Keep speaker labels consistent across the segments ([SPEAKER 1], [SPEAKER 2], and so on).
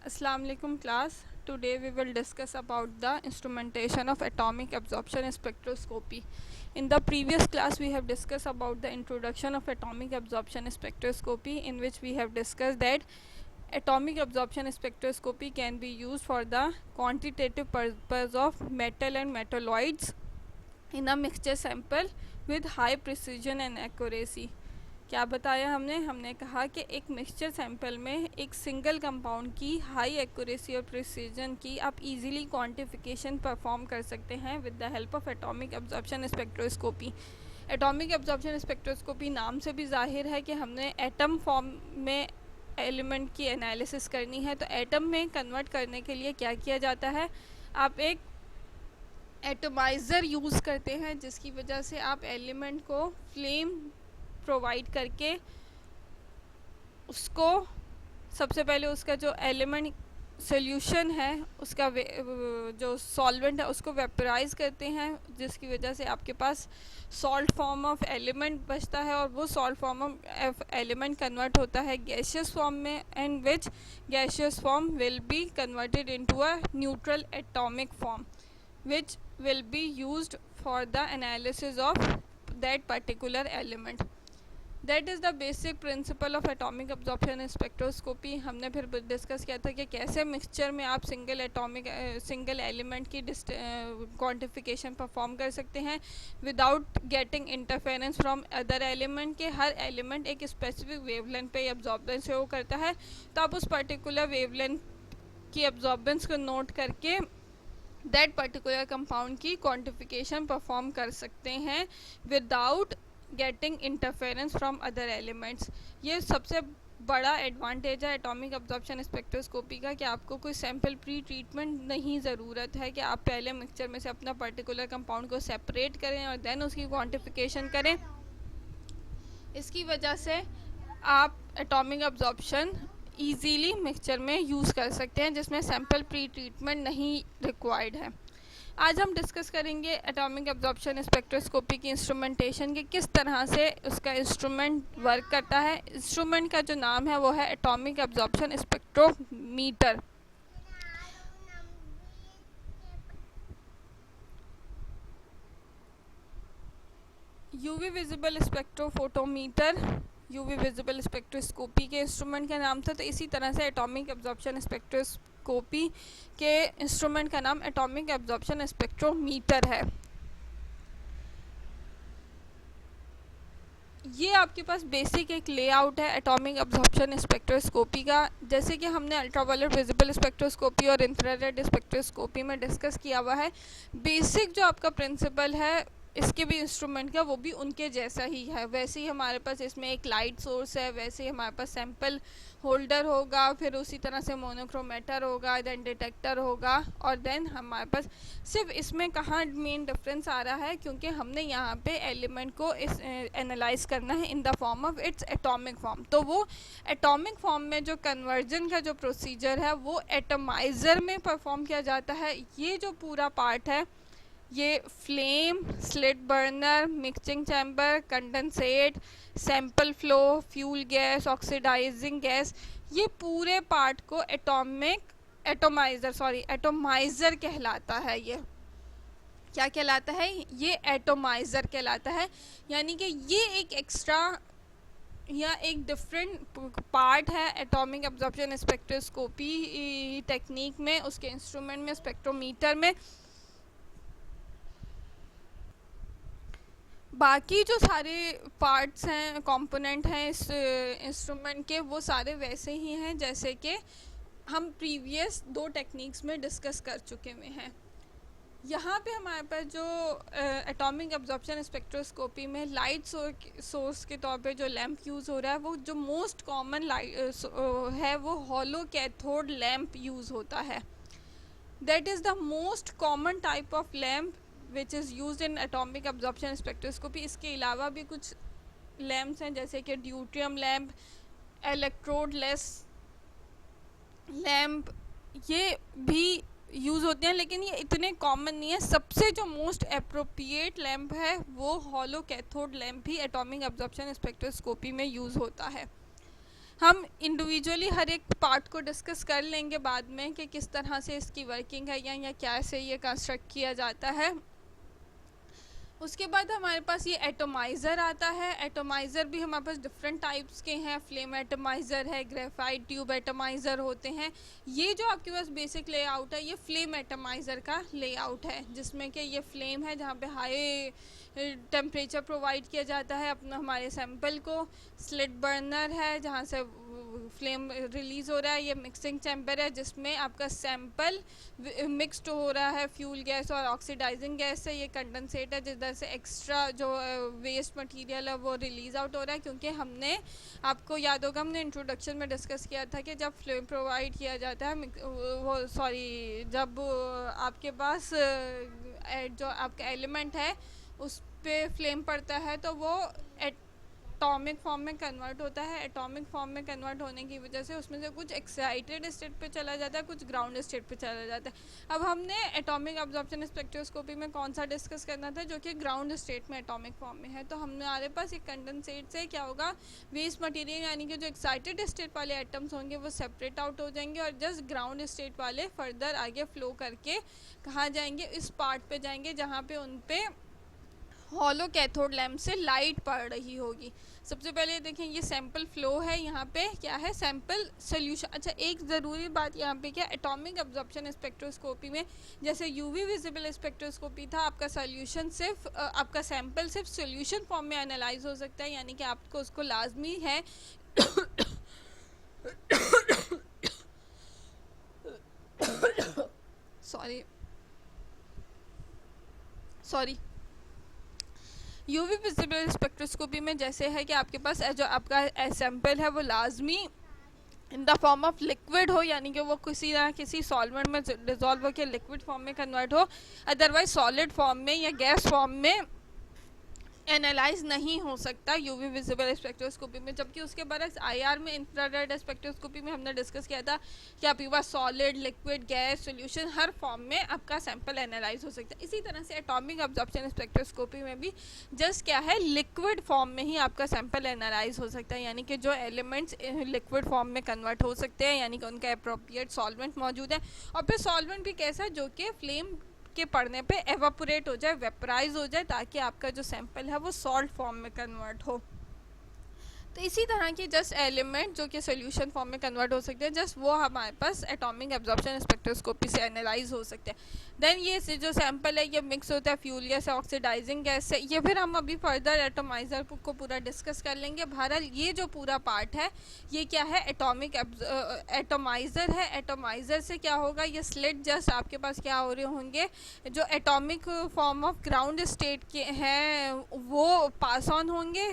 [SPEAKER 1] Assalamu alaikum class. Today we will discuss about the instrumentation of atomic absorption spectroscopy. In the previous class we have discussed about the introduction of atomic absorption spectroscopy, in which we have discussed that atomic absorption spectroscopy can be used for the quantitative purpose of metal and metalloids in a mixture sample with high precision and accuracy. क्या बताया हमने कहा कि एक mixture sample में एक single compound की high accuracy और प्रिसीजन की आप इजीली क्वांटिफिकेशन परफॉर्म कर सकते हैं with the help of atomic absorption spectroscopy. Atomic absorption spectroscopy नाम से भी जाहिर है कि हमने एटम फॉर्म में एलिमेंट की एनालिसिस करनी है. तो एटम में कन्वर्ट करने के लिए क्या किया जाता है, आप एक एटोमाइज़र यूज़ करते हैं जिसकी वजह से आप एलिमेंट को फ्लेम प्रोवाइड करके उसको सबसे पहले उसका जो एलिमेंट सोल्यूशन है उसका जो सॉल्वेंट है उसको वेपराइज करते हैं, जिसकी वजह से आपके पास सॉल्ट फॉर्म ऑफ एलिमेंट बचता है और वो salt form of element convert होता है गैसियस फॉर्म में, and which gaseous form will be converted into a neutral atomic form which will be used for the analysis of that particular element. That is the basic principle of atomic absorption spectroscopy. हमने फिर discuss किया था कि कैसे mixture में आप single element की quantification perform कर सकते हैं without getting interference from other element. के हर एलिमेंट एक स्पेसिफिक वेवलेंथ पे एब्जॉर्बेंस शो करता है, तो आप उस पर्टिकुलर वेवलेंथ की एब्जॉर्बेंस को नोट करके दैट पर्टिकुलर कंपाउंड की क्वांटिफिकेशन परफॉर्म कर सकते हैं without getting interference from other elements. ये सबसे बड़ा एडवांटेज है एटॉमिक एब्जॉर्प्शन स्पेक्ट्रोस्कोपी का कि आपको कोई सैम्पल प्री ट्रीटमेंट नहीं ज़रूरत है कि आप पहले मिक्सचर में से अपना पर्टिकुलर कंपाउंड को सेपरेट करें और देन उसकी क्वांटिफिकेशन करें. इसकी वजह से आप एटॉमिक एब्जॉर्प्शन ईजीली मिक्सचर में यूज़ कर सकते हैं जिसमें सैम्पल प्री ट्रीटमेंट नहीं रिक्वायर्ड है. आज हम डिस्कस करेंगे एटॉमिक एब्जॉर्प्शन स्पेक्ट्रोस्कोपी की इंस्ट्रूमेंटेशन के किस तरह से उसका इंस्ट्रूमेंट वर्क करता है. इंस्ट्रूमेंट का जो नाम है वो है atomic absorption spectrometer. UV visible spectrophotometer UV visible spectroscopy के इंस्ट्रूमेंट का नाम था. तो इसी तरह से एटॉमिक एब्जॉर्प्शन स्पेक्ट्रोस्कोपी के इंस्ट्रूमेंट का नाम एटॉमिक एब्जॉर्प्शन स्पेक्ट्रोमीटर है. ये आपके पास बेसिक एक लेआउट है एटॉमिक एब्जॉर्प्शन स्पेक्ट्रोस्कोपी का. जैसे कि हमने अल्ट्रावायलेट विजिबल स्पेक्ट्रोस्कोपी और इंफ्रारेड स्पेक्ट्रोस्कोपी में डिस्कस किया हुआ है. बेसिक जो आपका प्रिंसिपल है इसके भी इंस्ट्रूमेंट का वो भी उनके जैसा ही है. वैसे ही हमारे पास इसमें एक लाइट सोर्स है, वैसे ही हमारे पास सैंपल होल्डर होगा, फिर उसी तरह से मोनोक्रोमेटर होगा, देन डिटेक्टर होगा, और देन हमारे पास सिर्फ इसमें कहाँ मेन डिफरेंस आ रहा है क्योंकि हमने यहाँ पे एलिमेंट को एनालाइज करना है in the form of its atomic form. तो वो एटॉमिक फॉर्म में जो कन्वर्जन का जो प्रोसीजर है वो एटोमाइज़र में परफॉर्म किया जाता है. ये जो पूरा पार्ट है ये flame, slit burner, mixing chamber, condensate, sample flow, fuel gas, oxidising gas, ये पूरे पार्ट को एटोमाइज़र कहलाता है. ये क्या कहलाता है, ये एटोमाइज़र कहलाता है. यानी कि ये एक एक्स्ट्रा या एक डिफरेंट पार्ट है एटॉमिक एब्जॉर्प्शन स्पेक्ट्रोस्कोपी टेक्निक में, उसके इंस्ट्रूमेंट में, स्पेक्ट्रोमीटर में. बाकी जो सारे पार्ट्स हैं, कंपोनेंट हैं इस इंस्ट्रूमेंट के, वो सारे वैसे ही हैं जैसे कि हम प्रीवियस दो टेक्निक्स में डिस्कस कर चुके हुए हैं. यहाँ पे हमारे पास जो एटॉमिक एब्जॉर्प्शन स्पेक्ट्रोस्कोपी में लाइट सोर्स के तौर पे जो लैंप यूज़ हो रहा है, वो जो मोस्ट कॉमन लाइट है वो हॉलो कैथोड लैंप यूज़ होता है. That is the most common type of lamp which is use in atomic absorption spectroscopy. इसके अलावा भी कुछ लैम्प्स हैं जैसे कि deuterium lamp, electrode less lamp, ये भी यूज़ होते हैं, लेकिन ये इतने कॉमन नहीं है. सबसे जो मोस्ट अप्रोप्रिएट लैम्प है वो हॉलो कैथोड लैम्प ही एटॉमिक एब्जॉर्प्शन स्पेक्ट्रोस्कोपी में यूज़ होता है. हम इंडिविजुअली हर एक पार्ट को डिस्कस कर लेंगे बाद में कि किस तरह से इसकी वर्किंग है या कैसे ये कंस्ट्रक्ट किया जाता है। उसके बाद हमारे पास ये एटोमाइज़र आता है। एटोमाइज़र भी हमारे पास डिफरेंट टाइप्स के हैं, फ्लेम एटोमाइज़र है, ग्रेफाइट ट्यूब एटोमाइज़र होते हैं। ये जो आपके पास बेसिक लेआउट है ये फ्लेम एटोमाइज़र का लेआउट है, जिसमें कि ये फ्लेम है जहाँ पे हाई टेम्परेचर प्रोवाइड किया जाता है अपना हमारे सैंपल को। स्लिट बर्नर है जहाँ से फ्लेम रिलीज़ हो रहा है। ये मिक्सिंग चैम्बर है जिसमें आपका सैंपल मिक्सड हो रहा है फ्यूल गैस और ऑक्सीडाइजिंग गैस से। ये कंडेंसेट है जिधर से एक्स्ट्रा जो वेस्ट मटेरियल है वो रिलीज़ आउट हो रहा है, क्योंकि हमने आपको याद होगा हमने इंट्रोडक्शन में डिस्कस किया था कि जब फ्लेम प्रोवाइड किया जाता है जब आपके पास जो आपका एलिमेंट है उस पे फ्लेम पड़ता है तो वो एटॉमिक फॉर्म में कन्वर्ट होता है। एटॉमिक फॉर्म में कन्वर्ट होने की वजह से उसमें से कुछ एक्साइटेड स्टेट पे चला जाता है, कुछ ग्राउंड स्टेट पे चला जाता है। अब हमने एटॉमिक अब्जॉर्प्शन स्पेक्ट्रोस्कोपी में कौन सा डिस्कस करना था, जो कि ग्राउंड स्टेट में एटॉमिक फॉर्म में है। तो हमारे पास एक कंडेंसेट से क्या होगा, वेस्ट मटेरियल यानी कि जो एक्साइटेड स्टेट वाले एटम्स होंगे वो सेपरेट आउट हो जाएंगे और जस्ट ग्राउंड स्टेट वाले फर्दर आगे फ्लो करके कहाँ जाएंगे, इस पार्ट पे जाएंगे जहाँ पे उन पे हॉलो कैथोड लैम्प से लाइट पड़ रही होगी। सबसे पहले देखें ये सैंपल फ्लो है, यहाँ पे क्या है सैंपल सोल्यूशन। अच्छा एक ज़रूरी बात यहाँ पे क्या, एटॉमिक अब्जॉर्प्शन स्पेक्ट्रोस्कोपी में जैसे यूवी विजिबल स्पेक्ट्रोस्कोपी था, आपका सोल्यूशन सिर्फ आपका सैंपल सिर्फ सोल्यूशन फॉर्म में एनालाइज हो सकता है, यानी कि आपको उसको लाजमी है सॉरी यूवी विजिबल स्पेक्ट्रोस्कोपी में जैसे है कि आपके पास जो आपका सैंपल है वो लाजमी in the form of liquid हो, यानी कि वो किसी सॉल्वेंट में डिजॉल्व होकर लिक्विड फॉर्म में कन्वर्ट हो, अदरवाइज सॉलिड फॉर्म में या गैस फॉर्म में एनालाइज नहीं हो सकता यूवी विजिबल स्पेक्ट्रोस्कोपी में। जबकि उसके बरक्स आईआर में इंफ्रारेड स्पेक्ट्रोस्कोपी में हमने डिस्कस किया था कि आपके पास सॉलिड, लिक्विड, गैस, सॉल्यूशन हर फॉर्म में आपका सैंपल एनालाइज हो सकता है। इसी तरह से एटॉमिक अब्जॉर्प्शन स्पेक्ट्रोस्कोपी में भी जस्ट क्या है, लिक्विड फॉर्म में ही आपका सैंपल एनालाइज हो सकता है, यानी कि जो एलिमेंट्स लिक्विड फॉर्म में कन्वर्ट हो सकते हैं, यानी कि उनका अप्रोप्रिएट सॉल्वेंट मौजूद है। और फिर सॉल्वेंट भी कैसा, जो कि फ्लेम के पड़ने पे एवापोरेट हो जाए, वेपराइज हो जाए, ताकि आपका जो सैंपल है वो सॉल्ट फॉर्म में कन्वर्ट हो। तो इसी तरह के जस्ट एलिमेंट जो कि सोल्यूशन फॉर्म में कन्वर्ट हो सकते हैं, जस्ट वो हमारे पास एटॉमिक एब्जॉर्प्शन स्पेक्ट्रोस्कोपी से एनालाइज हो सकते हैं। देन ये जो सैंपल है ये मिक्स होता है फ्यूल गैस से, ऑक्सीडाइजिंग गैस से। ये फिर हम अभी फर्दर एटोमाइज़र को पूरा डिस्कस कर लेंगे। बहरहाल ये जो पूरा पार्ट है ये क्या है, एटॉमिक एटोमाइज़र है। एटोमाइज़र से क्या होगा, ये स्लिट जस्ट आपके पास क्या हो रहे होंगे, जो atomic form of ground state के हैं वो पास ऑन होंगे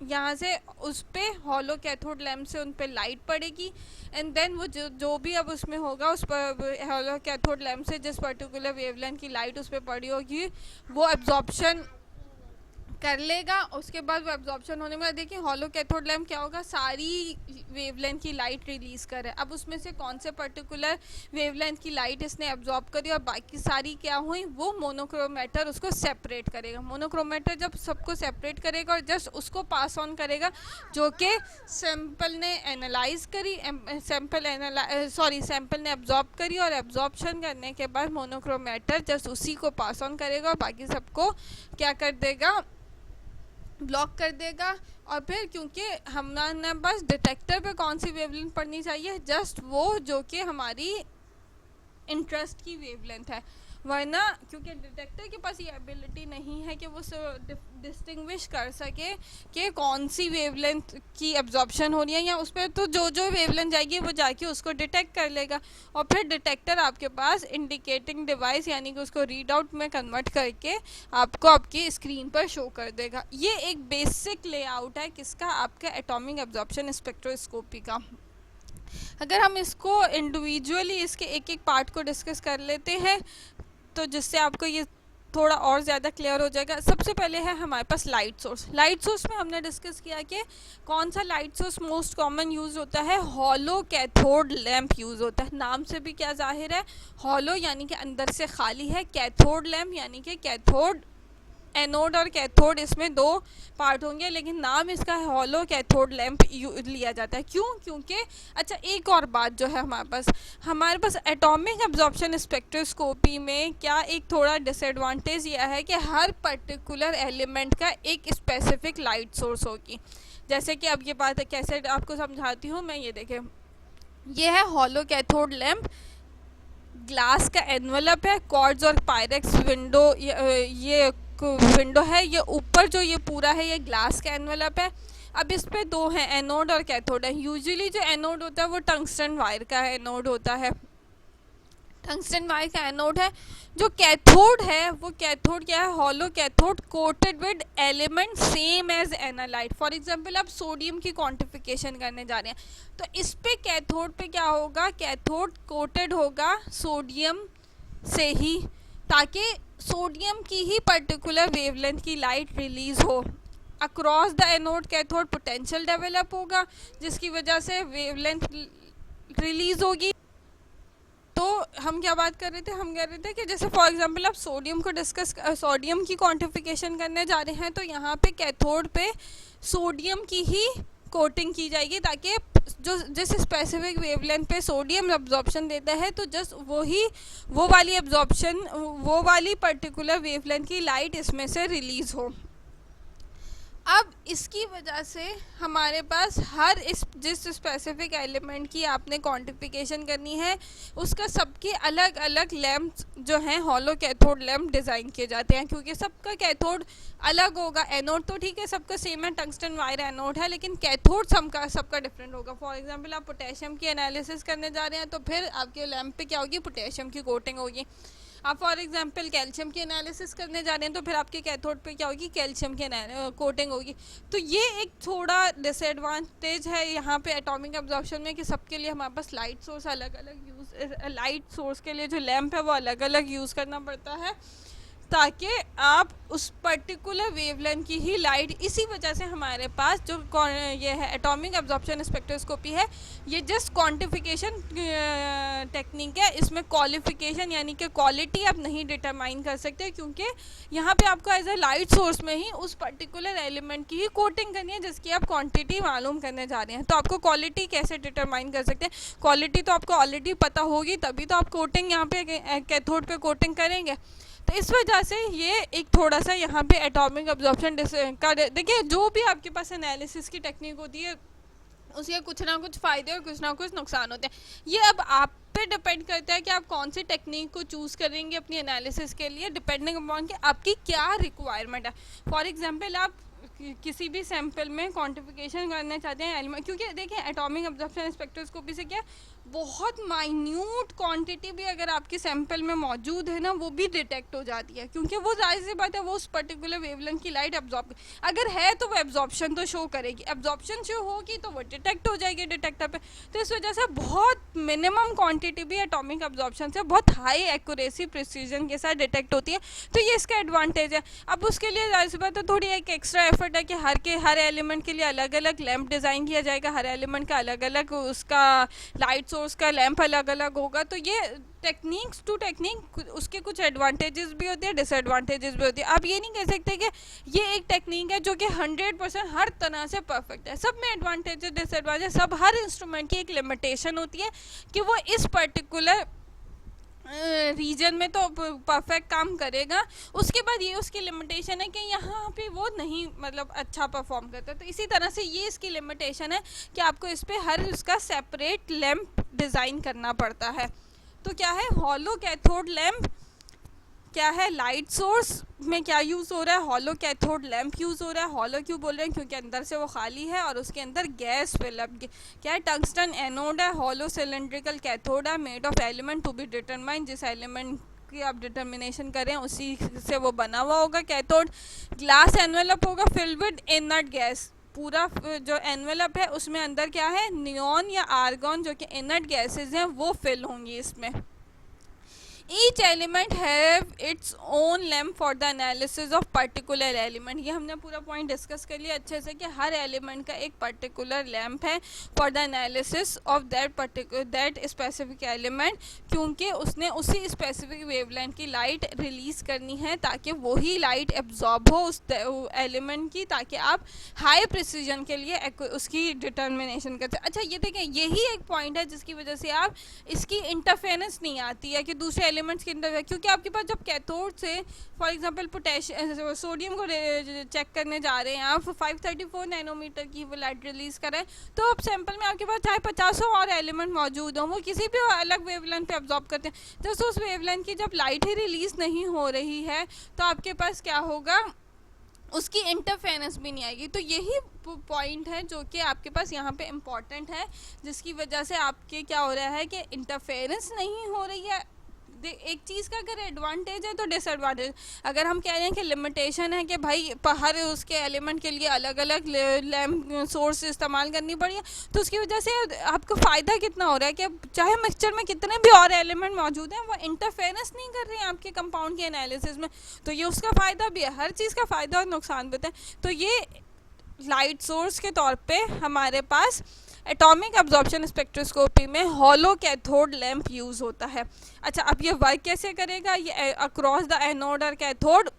[SPEAKER 1] यहाँ से, उस पे हॉलो कैथोड लैम्प से उन पे लाइट पड़ेगी एंड देन वो जो भी अब उसमें होगा उस पर हॉलो कैथोड लैम्प से जिस पर्टिकुलर वेवलेंथ की लाइट उस पर पड़ी होगी वो एब्जॉर्प्शन कर लेगा। उसके बाद वो एब्जॉर्प्शन होने में देखिए हॉलो कैथोड लैम्प क्या होगा, सारी वेवलेंथ की लाइट रिलीज़ करे। अब उसमें से कौन से पर्टिकुलर वेवलेंथ की लाइट इसने एब्जॉर्ब करी और बाकी सारी क्या हुई, वो मोनोक्रोमेटर उसको सेपरेट करेगा। मोनोक्रोमेटर जब सबको सेपरेट करेगा और जस्ट उसको पास ऑन करेगा जो कि सैंपल ने एनालाइज करी, सैंपल ने एब्जॉर्ब करी, और एब्जॉर्प्शन करने के बाद मोनोक्रोमेटर जस्ट उसी को पास ऑन करेगा और बाकी सबको क्या कर देगा, ब्लॉक कर देगा। और फिर क्योंकि हमारे पास डिटेक्टर पे कौन सी वेवलेंथ पड़नी चाहिए, जस्ट वो जो कि हमारी इंटरेस्ट की वेवलेंथ है, वरना क्योंकि डिटेक्टर के पास ये एबिलिटी नहीं है कि वो डिस्टिंग्विश कर सके कि कौन सी वेवलेंथ की एब्जॉर्प्शन हो रही है या उस पर, तो जो वेवलेंथ जाएगी वो जाके उसको डिटेक्ट कर लेगा और फिर डिटेक्टर आपके पास इंडिकेटिंग डिवाइस यानी कि उसको रीड आउट में कन्वर्ट करके आपको आपकी स्क्रीन पर शो कर देगा। ये एक बेसिक लेआउट है किसका, आपका एटॉमिक एब्जॉर्प्शन स्पेक्ट्रोस्कोपी का। अगर हम इसको इंडिविजुअली इसके एक एक पार्ट को डिस्कस कर लेते हैं तो जिससे आपको ये थोड़ा और ज़्यादा क्लियर हो जाएगा। सबसे पहले है हमारे पास लाइट सोर्स। लाइट सोर्स में हमने डिस्कस किया कि कौन सा light source most common use होता है, हॉलो कैथोड लैम्प यूज़ होता है। नाम से भी क्या जाहिर है, हॉलो यानी कि अंदर से खाली है, कैथोड लैम्प यानी कि कैथोड एनोड और कैथोड, इसमें दो पार्ट होंगे, लेकिन नाम इसका हॉलो कैथोड लैंप लिया जाता है। क्यों? क्योंकि अच्छा एक और बात जो है हमारे पास एटॉमिक एब्जॉर्प्शन स्पेक्ट्रोस्कोपी में क्या एक थोड़ा डिसएडवांटेज यह है कि हर पर्टिकुलर एलिमेंट का एक स्पेसिफिक लाइट सोर्स होगी। जैसे कि अब ये बात है कैसे आपको समझाती हूँ मैं, ये देखें, ये है हॉलो कैथोड लैंप, ग्लास का एनवलप है, क्वार्ट्ज और पायरेक्स विंडो, ये विंडो है, ये ऊपर जो ये पूरा है ये ग्लास का एनवलप है। अब इस पे दो हैं, एनोड और कैथोड है। यूजुअली जो एनोड होता है वो टंगस्टन वायर का एनोड होता है, टंगस्टन वायर का एनोड है। जो कैथोड है वो कैथोड क्या है, hollow cathode coated with element same as analyte. For example आप सोडियम की क्वांटिफिकेशन करने जा रहे हैं तो इस पे कैथोड पे क्या होगा, कैथोड कोटेड होगा सोडियम से ही, ताकि सोडियम की ही पर्टिकुलर वेवलेंथ की लाइट रिलीज हो। Across the anode cathode potential develop होगा जिसकी वजह से वेवलेंथ रिलीज होगी। तो हम क्या बात कर रहे थे, हम कह रहे थे कि जैसे फॉर एग्जांपल आप सोडियम की क्वांटिफिकेशन करने जा रहे हैं तो यहाँ पे कैथोड पे सोडियम की ही कोटिंग की जाएगी, ताकि जो जिस स्पेसिफिक वेवलेंथ पे सोडियम एब्जॉर्प्शन देता है तो जस्ट वो वाली पर्टिकुलर वेवलेंथ की लाइट इसमें से रिलीज हो। अब इसकी वजह से हमारे पास जिस स्पेसिफिक एलिमेंट की आपने क्वांटिफिकेशन करनी है उसका सबके अलग अलग लैंप जो हैं हॉलो कैथोड लैंप डिज़ाइन किए जाते हैं, क्योंकि सबका कैथोड अलग होगा। एनोड तो ठीक है सबका सेम है, टंगस्टन वायर एनोड है, लेकिन कैथोड सबका डिफरेंट होगा। फॉर एग्जांपल आप पोटेशियम की एनालिसिस करने जा रहे हैं तो फिर आपके लैंप पे क्या होगी, पोटेशियम की कोटिंग होगी। आप फॉर एग्जांपल कैल्शियम की एनालिसिस करने जा रहे हैं तो फिर आपके कैथोड पे क्या होगी, कैल्शियम की कोटिंग होगी। तो ये एक थोड़ा डिसएडवांटेज है यहाँ पे एटॉमिक एब्जॉर्प्शन में कि सबके लिए हमारे पास लाइट सोर्स के लिए जो लैंप है वो अलग अलग यूज़ करना पड़ता है, ताकि आप उस पर्टिकुलर वेवलेंथ की ही लाइट, इसी वजह से हमारे पास जो ये है एटॉमिक एब्जॉर्प्शन स्पेक्ट्रोस्कोपी है, ये जस्ट क्वांटिफिकेशन टेक्निक है। इसमें क्वालिफिकेशन यानी कि क्वालिटी आप नहीं डिटरमाइन कर सकते, क्योंकि यहाँ पे आपको एज ए लाइट सोर्स में ही उस पर्टिकुलर एलिमेंट की ही कोटिंग करनी है जिसकी आप क्वांटिटी मालूम करने जा रहे हैं। तो आपको क्वालिटी कैसे डिटरमाइन कर सकते हैं, क्वालिटी तो आपको ऑलरेडी पता होगी, तभी तो आप कोटिंग यहाँ पे कैथोड पे कोटिंग करेंगे। तो इस वजह से ये एक थोड़ा सा यहाँ पे एटॉमिक एब्जॉर्प्शन का देखिए, जो भी आपके पास एनालिसिस की टेक्निक होती है उसके कुछ ना कुछ फ़ायदे और कुछ ना कुछ नुकसान होते हैं। ये अब आप पे डिपेंड करता है कि आप कौन सी टेक्निक को चूज़ करेंगे अपनी एनालिसिस के लिए, डिपेंडिंग अपॉन कि आपकी क्या रिक्वायरमेंट है। फॉर एग्जांपल आप किसी भी सैंपल में क्वांटिफिकेशन करना चाहते हैं एलिमेंट, क्योंकि देखिए एटॉमिक एब्जॉर्प्शन स्पेक्ट्रोस्कोपी से क्या बहुत माइन्यूट क्वांटिटी भी अगर आपके सैंपल में मौजूद है ना वो भी डिटेक्ट हो जाती है, क्योंकि वो जाहिर सी बात है वो उस पर्टिकुलर वेवलेंथ की लाइट एब्जॉर्ब अगर है तो वो एब्जॉर्प्शन तो शो करेगी, एब्जॉर्प्शन शो होगी तो वो डिटेक्ट हो जाएगी डिटेक्टर पे। तो इस वजह से बहुत मिनिमम क्वांटिटी भी एटॉमिक एब्जॉर्प्शन से बहुत हाई एक्यूरेसी प्रिसीजन के साथ डिटेक्ट होती है। तो ये इसका एडवांटेज है। अब उसके लिए जाहिर सी बात है थोड़ी एक एक्स्ट्रा एफर्ट है कि हर एलिमेंट के लिए अलग अलग लैंप डिज़ाइन किया जाएगा, हर एलिमेंट का अलग अलग उसका लाइट सोर्स का लैंप अलग अलग होगा। तो ये टेक्निक्स टू टेक्निक उसके कुछ एडवांटेजेस भी होते हैं, डिसएडवांटेजेस भी होते हैं। आप ये नहीं कह सकते कि ये एक टेक्निक है जो कि 100% हर तरह से परफेक्ट है। सब में एडवांटेजेस डिसएडवांटेज, सब हर इंस्ट्रूमेंट की एक लिमिटेशन होती है कि वो इस पर्टिकुलर रीजन में तो परफेक्ट काम करेगा, उसके बाद ये उसकी लिमिटेशन है कि यहाँ पे वो नहीं मतलब अच्छा परफॉर्म करता। तो इसी तरह से ये इसकी लिमिटेशन है कि आपको इस पर हर उसका सेपरेट लैंप डिज़ाइन करना पड़ता है। तो क्या है हॉलो कैथोड लैंप, क्या है लाइट सोर्स में क्या यूज़ हो रहा है, हॉलो कैथोड लैंप यूज़ हो रहा है। हॉलो क्यों बोल रहे हैं, क्योंकि अंदर से वो खाली है और उसके अंदर गैस फिलअप क्या है, टंगस्टन एनोड है, हॉलो सिलेंड्रिकल कैथोड है, made of element to be determine, जिस एलिमेंट की आप डिटर्मिनेशन करें उसी से वो बना हुआ होगा कैथोड। ग्लास एनवेलप होगा फिल्ड विद इनर्ट गैस, पूरा जो एनवेलप है उसमें अंदर क्या है, नियॉन या आर्गॉन जो कि इनर्ट गैसेज हैं वो फिल होंगी इसमें। Each element have its own lamp for the analysis of particular element. ये हमने पूरा पॉइंट डिस्कस कर लिया अच्छे से कि हर एलिमेंट का एक पर्टिकुलर लैम्प है for the analysis of that specific element, क्योंकि उसने उसी स्पेसिफिक वेवलेंथ की लाइट रिलीज करनी है ताकि वही लाइट एब्जॉर्ब हो उस एलिमेंट की, ताकि आप हाई प्रिसीजन के लिए उसकी डिटर्मिनेशन करते हैं। अच्छा ये देखें, यही एक पॉइंट है जिसकी वजह से आप इसकी इंटरफेरेंस नहीं आती है कि दूसरे एलिमेंट्स के इंटरफेरेंस, क्योंकि आपके पास जब कैथोड से फॉर एग्जांपल पोटेशियम सोडियम को चेक करने जा रहे हैं आप, 534 नैनोमीटर की वो लाइट रिलीज करें, तो अब सैंपल में आपके पास चाहे 50 और एलिमेंट मौजूद हों, वो किसी भी अलग वेवलेंथ पे अब्जॉर्ब करते हैं। तो उस वेवलेंथ की जब लाइट ही रिलीज नहीं हो रही है तो आपके पास क्या होगा, उसकी इंटरफेरेंस भी नहीं आएगी। तो यही पॉइंट है जो कि आपके पास यहाँ पे इम्पॉर्टेंट है, जिसकी वजह से आपके क्या हो रहा है कि इंटरफेरेंस नहीं हो रही है। एक चीज़ का अगर एडवांटेज है तो डिसएडवांटेज, अगर हम कह रहे हैं कि लिमिटेशन है कि भाई हर उसके एलिमेंट के लिए अलग अलग लैम्प सोर्स इस्तेमाल करनी पड़ी है, तो उसकी वजह से आपको फ़ायदा कितना हो रहा है कि चाहे मिक्सचर में कितने भी और एलिमेंट मौजूद हैं वो इंटरफेरेंस नहीं कर रहे हैं आपके कंपाउंड के एनालिसिस में, तो ये उसका फ़ायदा भी है। हर चीज़ का फ़ायदा और नुकसान भी है। तो ये लाइट सोर्स के तौर पे हमारे पास एटॉमिक अब्जॉर्प्शन स्पेक्ट्रोस्कोपी में हॉलो कैथोड लैंप यूज़ होता है। अच्छा, अब ये वर्क कैसे करेगा, ये अक्रॉस द एनोड और कैथोड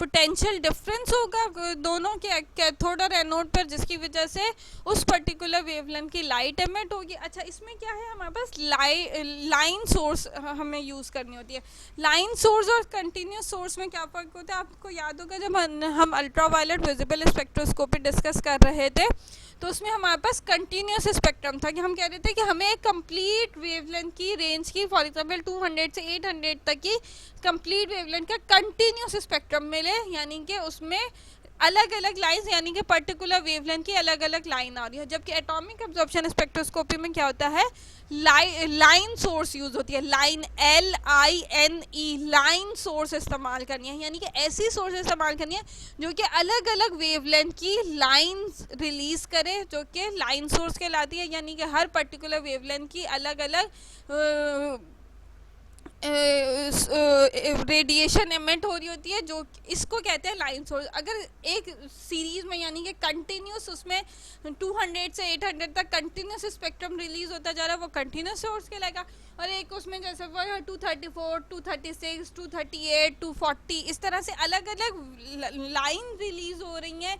[SPEAKER 1] पोटेंशियल डिफरेंस होगा दोनों के कैथोड और एनोड पर, जिसकी वजह से उस पर्टिकुलर वेवलेंथ की लाइट एमिट होगी। अच्छा, इसमें क्या है, हमारे पास लाइन सोर्स हमें यूज़ करनी होती है। लाइन सोर्स और कंटिन्यूस सोर्स में क्या फ़र्क होता है, आपको याद होगा जब हम ultraviolet visible spectroscopy discuss कर रहे थे तो उसमें हमारे पास कंटिन्यूस स्पेक्ट्रम था कि हम कह रहे थे कि हमें एक कंप्लीट वेवलेंथ की रेंज की फॉर एग्जांपल 200 से 800 तक की कंप्लीट वेवलेंथ का कंटिन्यूस स्पेक्ट्रम मिले, यानी कि उसमें अलग अलग लाइंस, यानी कि पर्टिकुलर वेवलेंथ की अलग अलग लाइन आ रही है। जबकि एटॉमिक अब्जॉर्प्शन स्पेक्ट्रोस्कोपी में क्या होता है, लाइन सोर्स यूज होती है, लाइन LINE, लाइन सोर्स इस्तेमाल करनी है, यानी कि ऐसी सोर्स इस्तेमाल करनी है जो कि अलग अलग वेवलेंथ की लाइन रिलीज करे, जो कि लाइन सोर्स कहलाती है, यानी कि हर पर्टिकुलर वेवलेंथ की अलग अलग रेडिएशन एमिट हो रही होती है, जो इसको कहते हैं लाइन सोर्स। अगर एक सीरीज में यानी कि कंटिन्यूस उसमें 200 से 800 तक कंटिन्यूस स्पेक्ट्रम रिलीज होता जा रहा है, वो कंटिन्यूस सोर्स कहलाएगा। और एक उसमें जैसे वो 234, 236, 238, 240 इस तरह से अलग अलग लाइन रिलीज हो रही हैं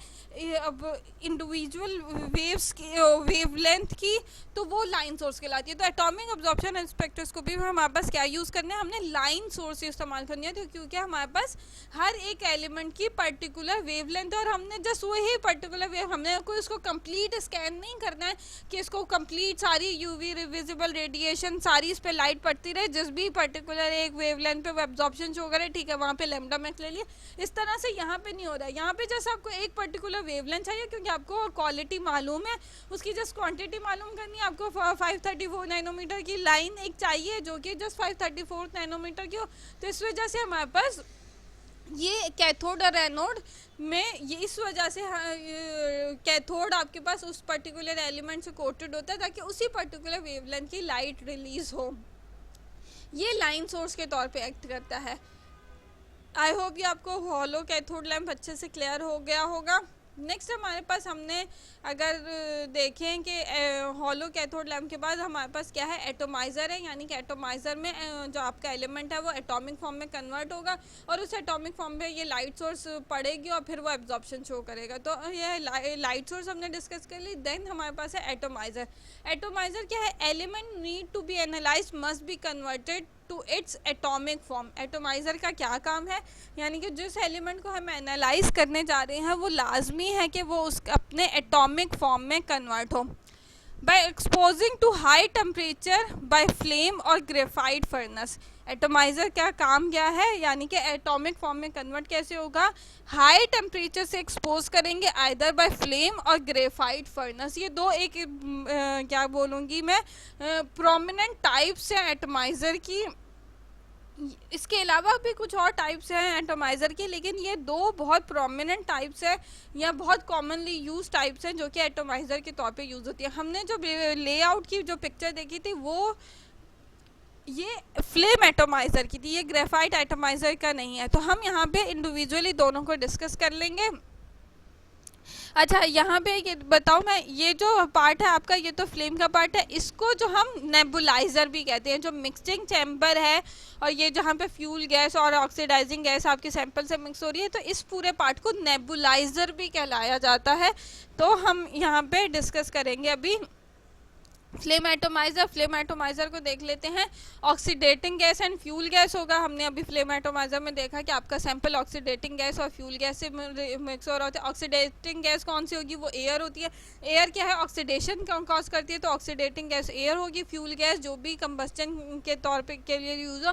[SPEAKER 1] अब इंडिविजुअल वेव्स की वेवलेंथ की, तो वो लाइन सोर्स कहलाती है। तो एटॉमिक अब्जॉर्प्शन स्पेक्ट्रोस्कोपी में हमारे पास क्या यूज़ करना है, हमने लाइन सोर्स इस्तेमाल करनी है, तो क्योंकि हमारे पास हर एक एलिमेंट की पर्टिकुलर वेवलेंथ है और हमने जस्ट वही पर्टिकुलर वेव, हमने कोई उसको कंप्लीट स्कैन नहीं करना है कि इसको कंप्लीट सारी यूवी विजिबल रेडिएशन सारी इस पे लाइट पड़ती रहे, जिस भी पर्टिकुलर एक वेवलेंथ पे वो एब्जॉर्प्शन शो करे, ठीक है, वहाँ पे लैम्डा मैक्स ले लिए। इस तरह से यहाँ पे नहीं हो रहा है। यहाँ पे जैसे आपको एक पर्टिकुलर वेवलेंथ चाहिए क्योंकि आपको क्वालिटी मालूम है, उसकी जस्ट क्वांटिटी मालूम करनी है, आपको 534 नैनोमीटर की लाइन एक चाहिए जो कि जस्ट 534 नैनोमीटर की हो। तो इस वजह से हमारे पास ये कैथोड और एनोड में ये इस वजह से कैथोड आपके पास उस पर्टिकुलर एलिमेंट से कोटेड होता है ताकि उसी पर्टिकुलर वेवलेंथ की लाइट रिलीज हो। ये लाइन सोर्स के तौर पे एक्ट करता है। आई होप ये आपको हॉलो कैथोड लैम्प अच्छे से क्लियर हो गया होगा। नेक्स्ट हमारे पास हमने अगर देखें कि हॉलो कैथोड लैम्प के बाद हमारे पास क्या है, एटोमाइज़र है, यानी कि एटोमाइज़र में जो आपका एलिमेंट है वो एटॉमिक फॉर्म में कन्वर्ट होगा और उस एटॉमिक फॉर्म में ये लाइट सोर्स पड़ेगी और फिर वो एब्जॉर्प्शन शो करेगा। तो ये लाइट सोर्स हमने डिस्कस कर ली। देन हमारे पास है एटोमाइज़र। एटोमाइज़र क्या है, element need to be analyse must be converted to its atomic form. Atomiser का क्या काम है, यानी कि जिस एलिमेंट को हम एनालाइज करने जा रहे हैं वो लाजमी है कि वो उस अपने एटॉमिक फॉर्म में कन्वर्ट हो by exposing to high temperature by flame और ग्रेफाइट फर्नेस। एटोमाइज़र का काम क्या है, यानी कि एटॉमिक फॉर्म में कन्वर्ट कैसे होगा, हाई टेम्परेचर से एक्सपोज करेंगे आइदर बाय फ्लेम और ग्रेफाइट फर्नेस। ये दो एक क्या बोलूँगी मैं प्रोमिनेंट टाइप्स हैं एटोमाइज़र की। इसके अलावा भी कुछ और टाइप्स हैं एटोमाइज़र के, लेकिन ये दो बहुत प्रोमिनेंट टाइप्स हैं या बहुत कॉमनली यूज टाइप्स हैं जो कि एटोमाइज़र के तौर पे यूज़ होती है। हमने जो लेआउट की जो पिक्चर देखी थी वो ये फ्लेम एटोमाइज़र की थी, ये ग्रेफाइट एटोमाइज़र का नहीं है। तो हम यहाँ पे इंडिविजुअली दोनों को डिस्कस कर लेंगे। अच्छा, यहाँ पे ये बताऊँ मैं, ये जो पार्ट है आपका, ये तो फ्लेम का पार्ट है, इसको जो हम नेबुलाइज़र भी कहते हैं। जो मिक्सिंग चैम्बर है और ये जहाँ पे फ्यूल गैस और ऑक्सीडाइजिंग गैस आपके सैंपल से मिक्स हो रही है, तो इस पूरे पार्ट को नेबुलाइज़र भी कहलाया जाता है। तो हम यहाँ पे डिस्कस करेंगे अभी फ्लेम एटोमाइज़र। फ्लेम एटोमाइज़र को देख लेते हैं। ऑक्सीडेटिंग गैस एंड फ्यूल गैस होगा। हमने अभी फ्लेम एटोमाइज़र में देखा कि आपका सैंपल ऑक्सीडेटिंग गैस और फ्यूल गैस से मिक्स हो रहा होता है। ऑक्सीडेटिंग गैस कौन सी होगी? वो एयर होती है। एयर क्या है? ऑक्सीडेशन कॉज करती है, तो ऑक्सीडेटिंग गैस एयर होगी। फ्यूल गैस जो भी कंबस्टन के तौर पे के लिए यूज़ हो,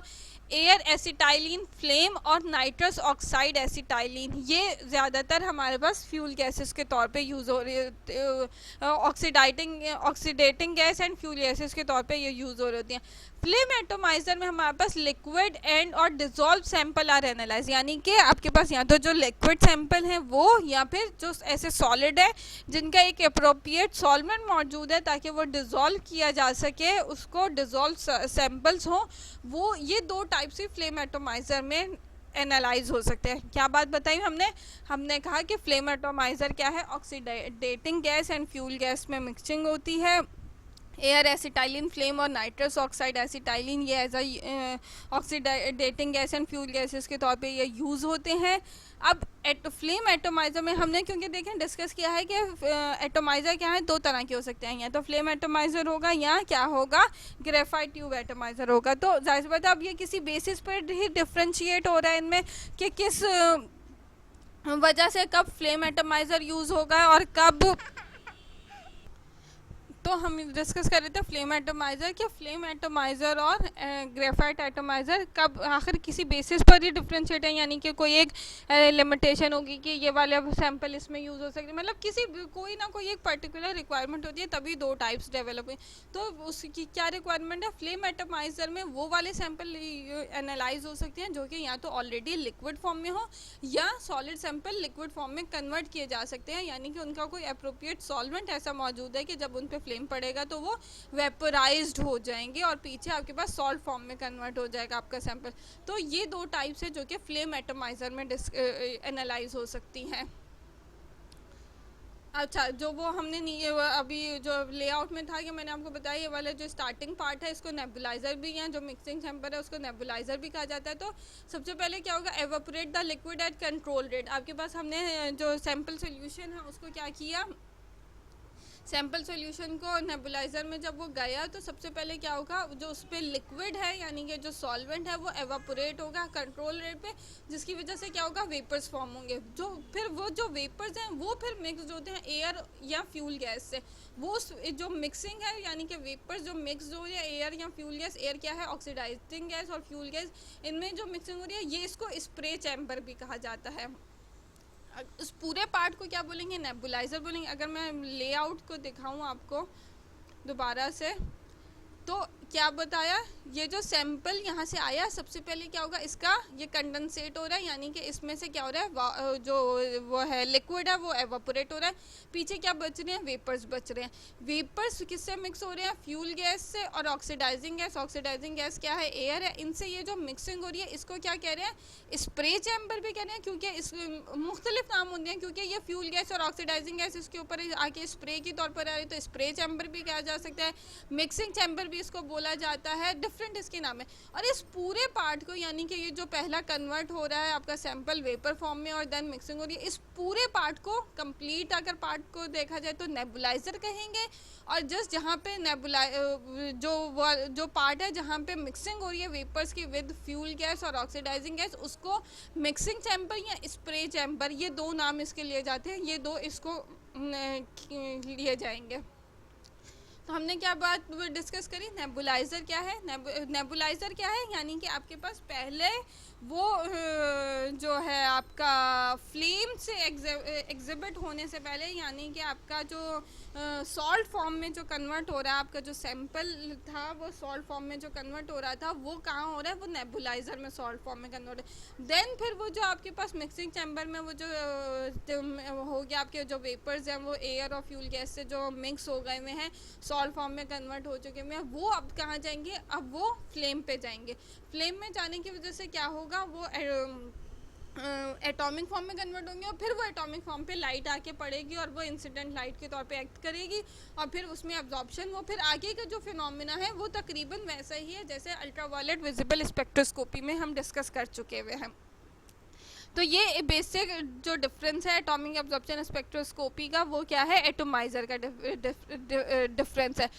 [SPEAKER 1] एयर एसिटाइलिन फ्लेम और नाइट्रस ऑक्साइड एसिटाइलिन, ये ज़्यादातर हमारे पास फ्यूल गैसेस के तौर पे यूज़ हो रही है। Oxidising gas and fuel gases के तौर पे ये यूज़ हो रही होती हैं। फ्लेम एटोमाइज़र में हमारे पास लिक्विड एंड और डिजॉल्व सैंपल आर एनालाइज, यानी कि आपके पास या तो जो लिक्विड सैंपल हैं वो, या फिर जो ऐसे सॉलिड है जिनका एक अप्रोप्रिएट सॉल्वेंट मौजूद है ताकि वो डिज़ोल्व किया जा सके, उसको डिज़ोल्व सैंपल्स हों, वो ये दो टाइप से फ्लेम एटोमाइज़र में एनालाइज हो सकते हैं। क्या बात बताई हमने कहा कि फ्लेम एटोमाइज़र क्या है? Oxidising gas and fuel gas में मिक्सिंग होती है। एयर एसिटाइलिन फ्लेम और नाइट्रस ऑक्साइड एसिटाइलिन, ये as oxidising gas and fuel gases के तौर पे ये यूज़ होते हैं। अब फ्लेम एटोमाइज़र में हमने क्योंकि देखें डिस्कस किया है कि एटोमाइज़र क्या है, दो तरह के हो सकते हैं, या तो फ्लेम एटोमाइज़र होगा या क्या होगा, ग्रेफाइट ट्यूब एटोमाइज़र होगा। तो जाहिर सी बात है अब ये किसी बेसिस पर ही डिफ्रेंशिएट हो रहा है इनमें कि किस वजह से कब फ्लेम एटोमाइज़र यूज़ होगा और कब। तो हम डिस्कस कर रहे थे फ्लेम एटोमाइज़र कि फ्लेम एटोमाइज़र और ग्रेफाइट एटोमाइज़र कब आखिर किसी बेसिस पर ही डिफ्रेंशिएट है, यानी कि कोई एक लिमिटेशन होगी कि ये वाले सैंपल इसमें यूज़ हो सकते हैं, मतलब किसी कोई ना कोई एक पर्टिकुलर रिक्वायरमेंट होती है, तभी दो टाइप्स डेवलप हुए। तो उसकी क्या रिक्वायरमेंट है? फ्लेम एटोमाइज़र में वो वाले सैंपल एनालाइज हो सकते हैं जो कि या तो ऑलरेडी लिक्विड फॉर्म में हो या सॉलिड सैंपल लिक्विड फॉर्म में कन्वर्ट किए जा सकते हैं, यानी कि उनका कोई अप्रोप्रिएट सॉल्वेंट ऐसा मौजूद है कि जब उन पर फ्लेम पड़ेगा तो वो वेपोराइज्ड हो जाएंगे और पीछे आपके पास सॉल्ट फॉर्म में कन्वर्ट हो जाएगा आपका सैंपल। तो ये दो टाइप्स है जो कि फ्लेम एटोमाइज़र में एनालाइज हो सकती हैं। अच्छा, जो वो हमने अभी जो लेआउट में था कि मैंने आपको बताया, ये वाला जो स्टार्टिंग पार्ट है इसको नेबुलाइज़र भी, या जो मिक्सिंग चैम्बर है उसको नेबुलाइज़र भी कहा जाता है। तो सबसे पहले क्या होगा? Evaporate the liquid at control rate. आपके पास हमने जो सैंपल सोल्यूशन है उसको क्या किया, सैंपल सॉल्यूशन को नेबुलाइज़र में जब वो गया तो सबसे पहले क्या होगा, जो उस पर लिक्विड है यानी कि जो सॉल्वेंट है वो एवापोरेट होगा कंट्रोल रेट पे, जिसकी वजह से क्या होगा, वेपर्स फॉर्म होंगे। जो फिर वो जो वेपर्स हैं वो फिर मिक्स होते हैं एयर या फ्यूल गैस से। वो जो मिक्सिंग है यानी कि वेपर्स जो मिक्स हो रही है एयर या फ्यूल गैस, एयर क्या है? ऑक्सीडाइजिंग गैस, और फ्यूल गैस, इनमें जो मिक्सिंग हो रही है ये इसको स्प्रे चैम्बर भी कहा जाता है। इस पूरे पार्ट को क्या बोलेंगे? नेबुलाइज़र बोलेंगे। अगर मैं लेआउट को दिखाऊं आपको दोबारा से, तो क्या बताया, ये जो सैंपल यहाँ से आया सबसे पहले क्या होगा, इसका ये कंडेंसेट हो रहा है, यानी कि इसमें से क्या हो रहा है, जो वो है लिक्विड है वो एवापोरेट हो रहा है। पीछे क्या बच रहे हैं? वेपर्स बच रहे हैं। वेपर्स किससे मिक्स हो रहे हैं? फ्यूल गैस से और ऑक्सीडाइजिंग गैस। ऑक्सीडाइजिंग गैस क्या है? एयर है। इनसे ये जो मिक्सिंग हो रही है इसको क्या कह रहे हैं? स्प्रे चैम्बर भी कह रहे हैं, क्योंकि इस मुख्तलिफ नाम होते हैं, क्योंकि ये फ्यूल गैस और ऑक्सीडाइजिंग गैस इसके ऊपर आके स्प्रे के तौर पर आ रही है, तो स्प्रे चैम्बर भी कहा जा सकता है, मिक्सिंग चैम्बर भी इसको बोला जाता है, डिफरेंट इसके नाम है। और इस पूरे पार्ट को यानी कि ये जो पहला कन्वर्ट हो रहा है आपका सैंपल वेपर फॉर्म में और देन मिक्सिंग हो रही है, इस पूरे पार्ट को कंप्लीट अगर पार्ट को देखा जाए तो नेबुलाइज़र कहेंगे। और जस्ट जहाँ पे जो पार्ट है जहाँ पे मिक्सिंग हो रही है वेपर्स की विद फ्यूल गैस और ऑक्सीडाइजिंग गैस, उसको मिक्सिंग चैम्बर या स्प्रे चैम्बर, ये दो नाम इसके लिए जाते हैं, ये दो इसको लिए जाएंगे। तो हमने क्या बात डिस्कस करी, नेबुलाइज़र क्या है? नेबुलाइज़र क्या है, यानी कि आपके पास पहले वो जो है आपका फ्लेम से एग्जिबिट होने से पहले, यानी कि आपका जो सॉल्ट फॉर्म में जो कन्वर्ट हो रहा है, आपका जो सैंपल था वो सॉल्ट फॉर्म में जो कन्वर्ट हो रहा था वो कहाँ हो रहा है, वो नेबुलाइजर में सॉल्ट फॉर्म में कन्वर्ट है। देन फिर वो जो आपके पास मिक्सिंग चैम्बर में वो जो हो गया, आपके जो वेपर्स हैं वो एयर और फ्यूल गैस से जो मिक्स हो गए हुए हैं, सॉल्ट फॉर्म में कन्वर्ट हो चुके हुए हैं, वो अब कहाँ जाएंगे, अब वो फ्लेम पे जाएंगे। फ्लेम में जाने की वजह से क्या होगा, वो एटॉमिक फॉर्म में कन्वर्ट होंगे और फिर वो एटॉमिक फॉर्म पे लाइट आके पड़ेगी और वो इंसिडेंट लाइट के तौर पे एक्ट करेगी और फिर उसमें एब्जॉर्प्शन, वो फिर आगे का जो फिनोमिना है वो तकरीबन वैसा ही है जैसे अल्ट्रावायलेट विजिबल स्पेक्ट्रोस्कोपी में हम डिस्कस कर चुके हुए हैं। तो ये बेसिक जो डिफरेंस है एटॉमिक एब्जॉर्प्शन स्पेक्ट्रोस्कोपी का, वो क्या है, एटोमाइज़र का डिफरेंस है।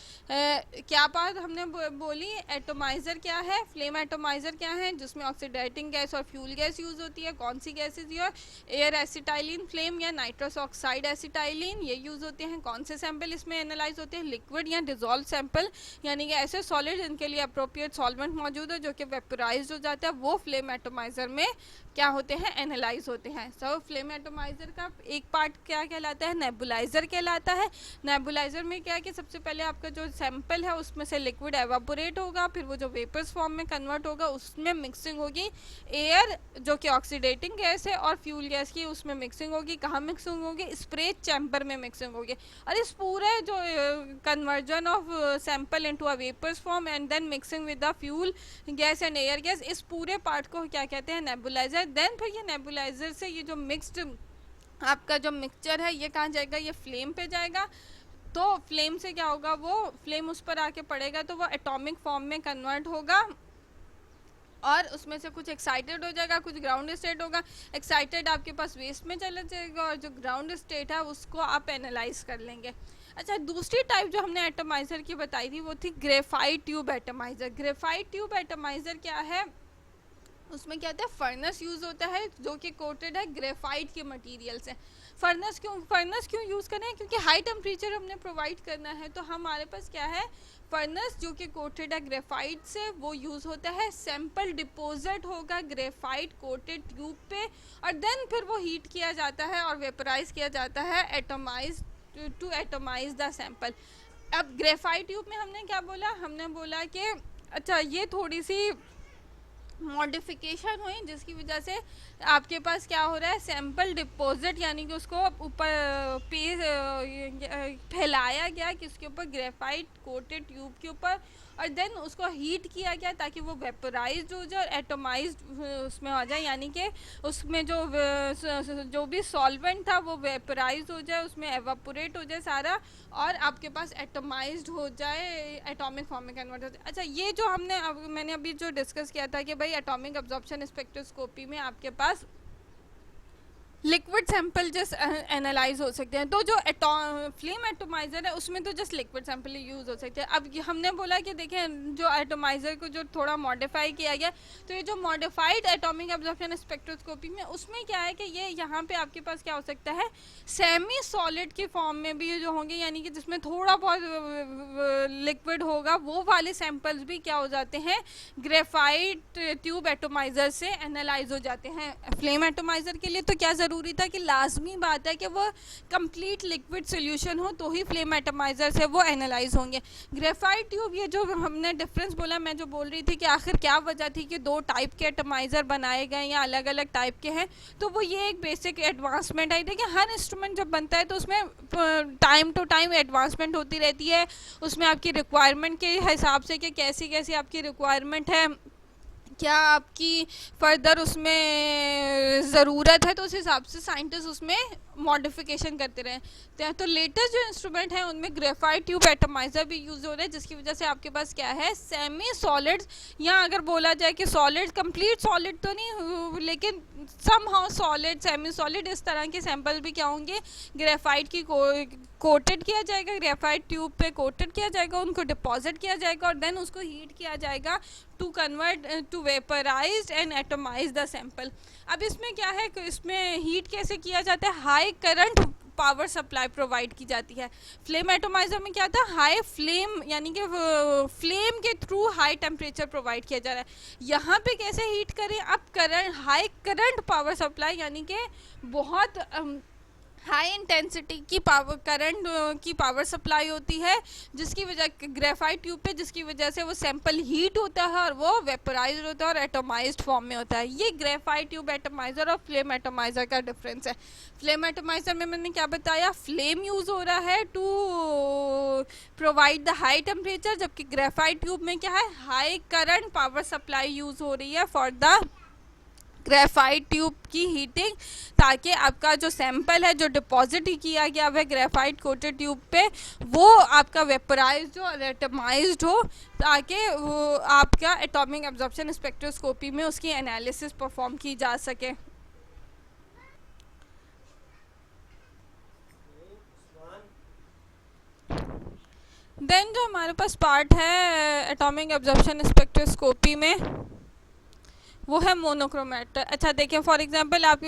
[SPEAKER 1] क्या बात हमने बोली, एटोमाइज़र क्या है, फ्लेम एटोमाइज़र क्या है, जिसमें ऑक्सीडाइजिंग गैस और फ्यूल गैस यूज़ होती है। कौन सी gases use, air acetylene flame या नाइट्रस ऑक्साइड एसिटाइलिन, ये यूज़ होते हैं। कौन से सैंपल इसमें एनालाइज होते हैं, लिक्विड या डिजोल्व सैंपल, यानी कि ऐसे सॉलिड जिनके लिए अप्रोप्रिएट सॉल्वेंट मौजूद है जो कि वेपराइज हो जाता है, वो फ्लेम एटोमाइज़र में क्या होते हैं, एनालाइज होते हैं। सो फ्लेम एटोमाइज़र का एक पार्ट क्या कहलाता है, नेबुलाइज़र कहलाता है। नेबुलाइज़र में क्या है कि सबसे पहले आपका जो सैंपल है उसमें से लिक्विड एवापोरेट होगा, फिर वो जो वेपर्स फॉर्म में कन्वर्ट होगा उसमें मिक्सिंग होगी, एयर जो कि ऑक्सीडेटिंग गैस है और फ्यूल गैस की उसमें मिक्सिंग होगी। कहाँ मिक्सिंग होगी, स्प्रे चैम्बर में मिक्सिंग होगी। और इस पूरे जो conversion of sample into a vapours form and then mixing with the fuel gas and air gas, इस पूरे पार्ट को क्या कहते हैं, नेबुलाइज़र। देन फिर ये नेबुलाइजर से ये जो मिक्स्ड आपका जो मिक्सचर है ये कहाँ जाएगा, ये फ्लेम पे जाएगा। तो फ्लेम से क्या होगा, वो फ्लेम उस पर आके पड़ेगा तो वो एटॉमिक फॉर्म में कन्वर्ट होगा और उसमें से कुछ एक्साइटेड हो जाएगा, कुछ ग्राउंड स्टेट होगा। एक्साइटेड आपके पास वेस्ट में चला जाएगा और जो ग्राउंड स्टेट है उसको आप एनालाइज कर लेंगे। अच्छा, दूसरी टाइप जो हमने एटोमाइज़र की बताई थी वो थी graphite tube atomiser. Graphite tube atomiser क्या है, उसमें क्या होता है, फर्नेस यूज़ होता है जो कि कोटेड है ग्रेफाइट के मटेरियल से। फर्नेस क्यों यूज़ करें, क्योंकि हाई टेम्परेचर हमने प्रोवाइड करना है। तो हमारे पास क्या है, फर्नेस जो कि कोटेड है ग्रेफाइट से, वो यूज़ होता है। सैंपल डिपोजिट होगा ग्रेफाइट कोटेड ट्यूब पे और देन फिर वो हीट किया जाता है और वेपराइज किया जाता है atomise to atomise the sample. अब ग्रेफाइट ट्यूब में हमने क्या बोला, हमने बोला कि अच्छा ये थोड़ी सी मॉडिफिकेशन हुई जिसकी वजह से आपके पास क्या हो रहा है, सैंपल डिपॉजिट यानी कि उसको ऊपर फैलाया गया किसके ऊपर, ग्रेफाइट कोटेड ट्यूब के ऊपर और देन उसको हीट किया गया ताकि वो वेपराइज्ड हो जाए और एटोमाइज्ड उसमें आ जाए, यानी कि उसमें जो भी सॉल्वेंट था वो वेपराइज हो जाए, उसमें एवापोरेट हो जाए सारा और आपके पास एटोमाइज्ड हो जाए, एटॉमिक फॉर्म में कन्वर्ट हो जाए। अच्छा, ये जो मैंने अभी जो डिस्कस किया था कि भाई एटॉमिक एब्जॉर्प्शन स्पेक्ट्रोस्कोपी में आपके पास लिक्विड सैंपल जस्ट एनालाइज हो सकते हैं। तो जो फ्लेम एटोमाइज़र है उसमें तो जस्ट लिक्विड सैंपल यूज़ हो सकते हैं। अब हमने बोला कि देखें जो एटोमाइज़र को जो थोड़ा मॉडिफाई किया गया, तो ये जो मॉडिफाइड एटॉमिक एब्जॉर्प्शन स्पेक्ट्रोस्कोपी में उसमें क्या है कि ये यहाँ पे आपके पास क्या हो सकता है, सेमी सॉलिड के फॉर्म में भी जो होंगे, यानी कि जिसमें थोड़ा बहुत लिक्विड होगा, वो वाले सैंपल्स भी क्या हो जाते हैं, ग्रेफाइट ट्यूब एटोमाइज़र से एनालाइज हो जाते हैं। फ्लेम एटोमाइज़र के लिए तो क्या ज़रूरी था कि लाजमी बात है कि वो कंप्लीट लिक्विड सॉल्यूशन हो तो ही फ्लेम एटोमाइज़र से वो एनालाइज होंगे। ग्रेफाइट ट्यूब, ये जो हमने डिफरेंस बोला, मैं जो बोल रही थी कि आखिर क्या वजह थी कि दो टाइप के एटोमाइज़र बनाए गए या अलग अलग टाइप के हैं, तो वो ये एक बेसिक एडवांसमेंट आई थी कि हर इंस्ट्रूमेंट जब बनता है तो उसमें टाइम टू टाइम एडवांसमेंट होती रहती है, उसमें आपकी रिक्वायरमेंट के हिसाब से कि कैसी कैसी आपकी रिक्वायरमेंट है, क्या आपकी फर्दर उसमें ज़रूरत है, तो उस हिसाब से साइंटिस्ट उसमें मॉडिफिकेशन करते रहे। तो लेटेस्ट जो इंस्ट्रूमेंट हैं उनमें ग्रेफाइट ट्यूब एटोमाइज़र भी यूज़ हो रहा है, जिसकी वजह से आपके पास क्या है, सेमी सॉलिड, या अगर बोला जाए कि सॉलिड, कंप्लीट सॉलिड तो नहीं लेकिन समहाउ सॉलिड, सेमी सॉलिड, इस तरह के सैंपल भी क्या होंगे, ग्रेफाइट की कोटेड किया जाएगा, ग्रेफाइट ट्यूब पे कोटेड किया जाएगा, उनको डिपॉजिट किया जाएगा और देन उसको हीट किया जाएगा to convert to vaporised and atomise the sample. अब इसमें क्या है कि इसमें हीट कैसे किया जाता है, high current power supply provide की जाती है। फ्लेम एटोमाइज़र में क्या था, हाई फ्लेम, यानी कि फ्लेम के थ्रू हाई टेम्परेचर प्रोवाइड किया जा रहा है। यहाँ पे कैसे हीट करें, अब current, high current power supply, यानी कि बहुत हाई इंटेंसिटी की पावर करंट की पावर सप्लाई होती है, जिसकी वजह ग्रेफाइट ट्यूब पे, जिसकी वजह से वो सैंपल हीट होता है और वो वेपराइज होता है और एटोमाइज्ड फॉर्म में होता है। ये ग्रेफाइट ट्यूब एटोमाइजर और फ्लेम एटोमाइजर का डिफरेंस है। फ्लेम एटोमाइजर में मैंने क्या बताया, फ्लेम यूज हो रहा है to provide the high temperature, जबकि ग्रेफाइट ट्यूब में क्या है, high current power supply use हो रही है फॉर द ग्रेफाइट ट्यूब की हीटिंग, ताकि आपका जो सैंपल है जो डिपॉजिट किया गया है ग्रेफाइट कोटेड ट्यूब पे, वो आपका वेपराइज्ड हो और एटमाइज्ड हो, ताकि वो आपका एटॉमिक एब्जॉर्प्शन स्पेक्ट्रोस्कोपी में उसकी एनालिसिस परफॉर्म की जा सके। देन जो हमारे पास पार्ट है एटॉमिक एब्जॉर्प्शन स्पेक्ट्रोस्कोपी में, वो है मोनोक्रोमेटर। अच्छा देखिए, फॉर एग्जांपल आप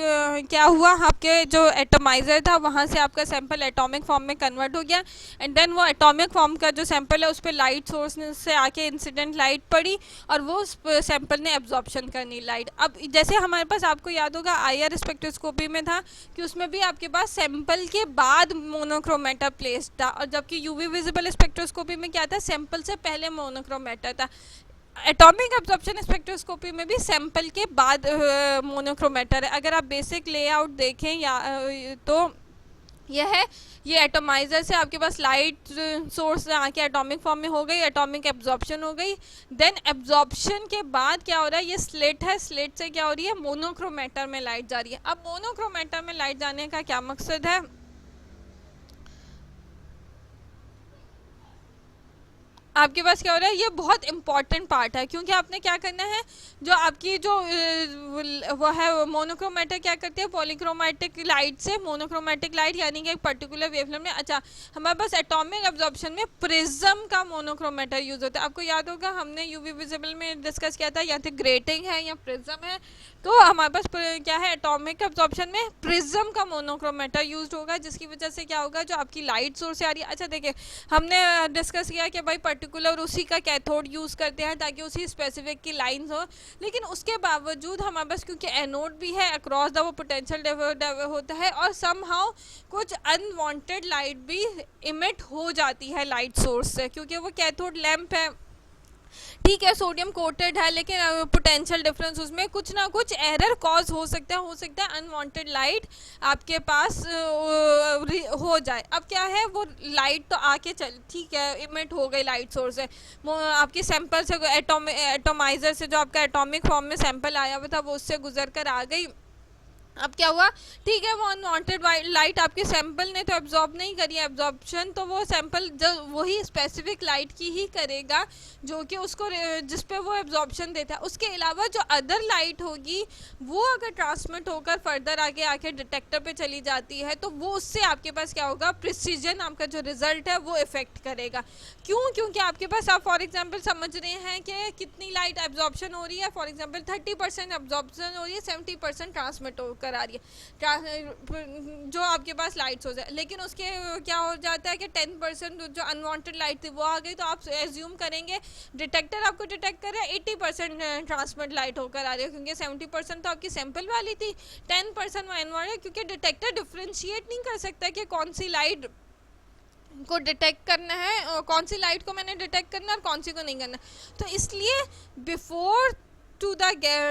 [SPEAKER 1] क्या हुआ, आपके जो एटमाइज़र था वहाँ से आपका सैंपल एटॉमिक फॉर्म में कन्वर्ट हो गया, एंड देन वो एटॉमिक फॉर्म का जो सैंपल है उस पर लाइट सोर्स से आके इंसिडेंट लाइट पड़ी और वो सैंपल ने एब्जॉर्प्शन करनी लाइट। अब जैसे हमारे पास, आपको याद होगा IR स्पेक्ट्रोस्कोपी में था कि उसमें भी आपके पास सैंपल के बाद मोनोक्रोमेटर प्लेस्ड था, और जबकि UV विजिबल स्पेक्ट्रोस्कोपी में क्या था, सैंपल से पहले मोनोक्रोमेटर था। एटॉमिक एब्जॉर्प्शन स्पेक्ट्रोस्कोपी में भी सैंपल के बाद मोनोक्रोमेटर है। अगर आप बेसिक लेआउट देखें या तो यह है, ये एटोमाइजर से आपके पास लाइट सोर्स आके एटॉमिक फॉर्म में हो गई, एटॉमिक एब्जॉर्प्शन हो गई। देन एब्जॉर्प्शन के बाद क्या हो रहा है, ये स्लिट है, स्लिट से क्या हो रही है, मोनोक्रोमेटर में लाइट जा रही है। अब मोनोक्रोमेटर में लाइट जाने का क्या मकसद है, आपके पास क्या हो रहा है, ये बहुत इंपॉर्टेंट पार्ट है, क्योंकि आपने क्या करना है, जो आपकी जो वो है मोनोक्रोमेटर क्या करती है, पॉलीक्रोमेटिक लाइट से मोनोक्रोमेटिक लाइट यानी कि एक पर्टिकुलर वेवलेंथ में। अच्छा, हमारे पास एटॉमिक एब्जॉर्प्शन में प्रिज्म का मोनोक्रोमेटर यूज होता है। आपको याद होगा हमने यूवी विजिबल में डिस्कस किया था, या तो ग्रेटिंग है या प्रिज्म है, तो हमारे पास क्या है, एटॉमिक एब्जॉर्प्शन में प्रिज्म का मोनोक्रोमेटर यूज होगा, जिसकी वजह से क्या होगा, जो आपकी लाइट सोर्स से आ रही है। अच्छा देखिए, हमने डिस्कस किया कि भाई पर्टिकुलर उसी का कैथोड यूज़ करते हैं ताकि उसी स्पेसिफिक की लाइंस हो, लेकिन उसके बावजूद हमारे पास क्योंकि एनोड भी है, अक्रॉस द वो पोटेंशियल होता है, और समहाउ कुछ अनवांटेड लाइट भी इमिट हो जाती है लाइट सोर्स से, क्योंकि वो कैथोड लैंप है, ठीक है, सोडियम कोटेड है, लेकिन पोटेंशियल डिफरेंस उसमें कुछ ना कुछ एरर कॉज हो सकता है अनवांटेड लाइट आपके पास हो जाए। अब क्या है, वो लाइट तो आके चल, ठीक है, इमिट हो गई लाइट सोर्स है, आपके सैंपल से एटोमाइजर से जो आपका एटॉमिक फॉर्म में सैंपल आया हुआ था वो उससे गुजर कर आ गई। अब क्या हुआ, ठीक है, वो अनवांटेड लाइट आपके सैंपल ने तो एब्जॉर्ब नहीं करी, एब्जॉर्प्शन तो वो सैंपल जो वही स्पेसिफिक लाइट की ही करेगा जो कि उसको जिस पे वो एब्जॉर्प्शन देता है। उसके अलावा जो अदर लाइट होगी वो अगर ट्रांसमिट होकर फर्दर आगे आके डिटेक्टर पे चली जाती है तो वो उससे आपके पास क्या होगा, प्रिसीजन आपका जो रिजल्ट है वो इफेक्ट करेगा। क्यों, क्योंकि आपके पास, आप फॉर एग्जाम्पल समझ रहे हैं कि कितनी लाइट एब्जॉर्प्शन हो रही है, फॉर एग्जाम्पल 30% एब्जॉर्प्शन हो रही है, 70% ट्रांसमिट होकर आ रही है जो आपके पास लाइट्स हो जाए, लेकिन उसके क्या हो जाता है कि 10% जो अनवांटेड लाइट थी वो आ गई, तो आप एज्यूम करेंगे डिटेक्टर आपको डिटेक्ट कर रहा है 80% ट्रांसमिट लाइट होकर आ रही है, क्योंकि 70% तो आपकी सैंपल वाली थी, 10% वो अनवांटेड, क्योंकि डिटेक्टर डिफ्रेंशिएट नहीं कर सकता कि कौन सी लाइट को डिटेक्ट करना है और कौन सी लाइट को मैंने डिटेक्ट करना है और कौन सी को नहीं करना। तो इसलिए बिफोर टू द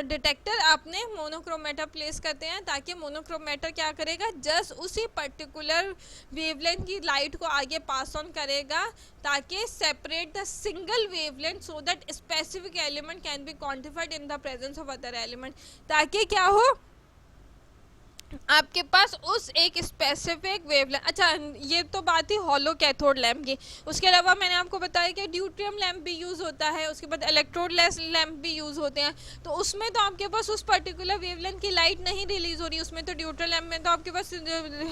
[SPEAKER 1] डिटेक्टर आपने मोनोक्रोमेटर प्लेस करते हैं, ताकि मोनोक्रोमेटर क्या करेगा, जस्ट उसी पर्टिकुलर वेवलेंथ की लाइट को आगे पास ऑन करेगा, ताकि separate the single wavelength so that specific element can be quantified in the presence of other element, ताकि क्या हो, आपके पास उस एक स्पेसिफिक वेवलेंथ। अच्छा, ये तो बात ही हॉलो कैथोड लैंप की। उसके अलावा मैंने आपको बताया कि ड्यूट्रियम लैंप भी यूज़ होता है, उसके बाद इलेक्ट्रोड लेस लैंप भी यूज़ होते हैं, तो उसमें तो आपके पास उस पर्टिकुलर वेवलेंथ की लाइट नहीं रिलीज़ हो रही, उसमें तो ड्यूट्रियम लैंप में तो आपके पास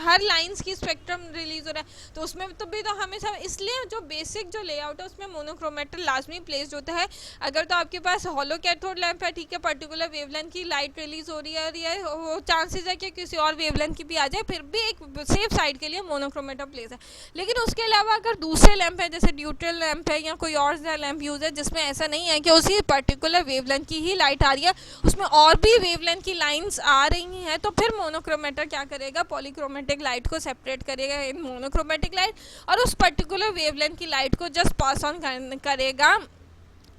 [SPEAKER 1] हर लाइन्स की स्पेक्ट्रम रिलीज़ हो रहा है, तो उसमें तो भी तो हमेशा, इसलिए जो बेसिक जो लेआउट है उसमें मोनोक्रोमेटर लाजमी प्लेस्ड होता है। अगर तो आपके पास हॉलो कैथोड लैंप है, ठीक है, पर्टिकुलर वेवलेंथ की लाइट रिलीज़ हो रही है, चांसेस है कि किसी किसी और वेवलेंथ की भी आ जाए, फिर भी एक सेफ साइड के लिए मोनोक्रोमेटा प्लेस है। लेकिन उसके अलावा अगर दूसरे लैंप है, जैसे ड्यूटल लैंप है या कोई और लैंप यूज़ है जिसमें ऐसा नहीं है कि उसी पर्टिकुलर वेवलेंथ की ही लाइट आ रही है, उसमें और भी वेवलेंथ की लाइंस आ रही हैं, तो फिर मोनोक्रोमेटा क्या करेगा, पॉलीक्रोमेटिक लाइट को सेपरेट करेगा इन मोनोक्रोमेटिक लाइट, और उस पर्टिकुलर वेवलेंथ की लाइट को जस्ट पास ऑन करेगा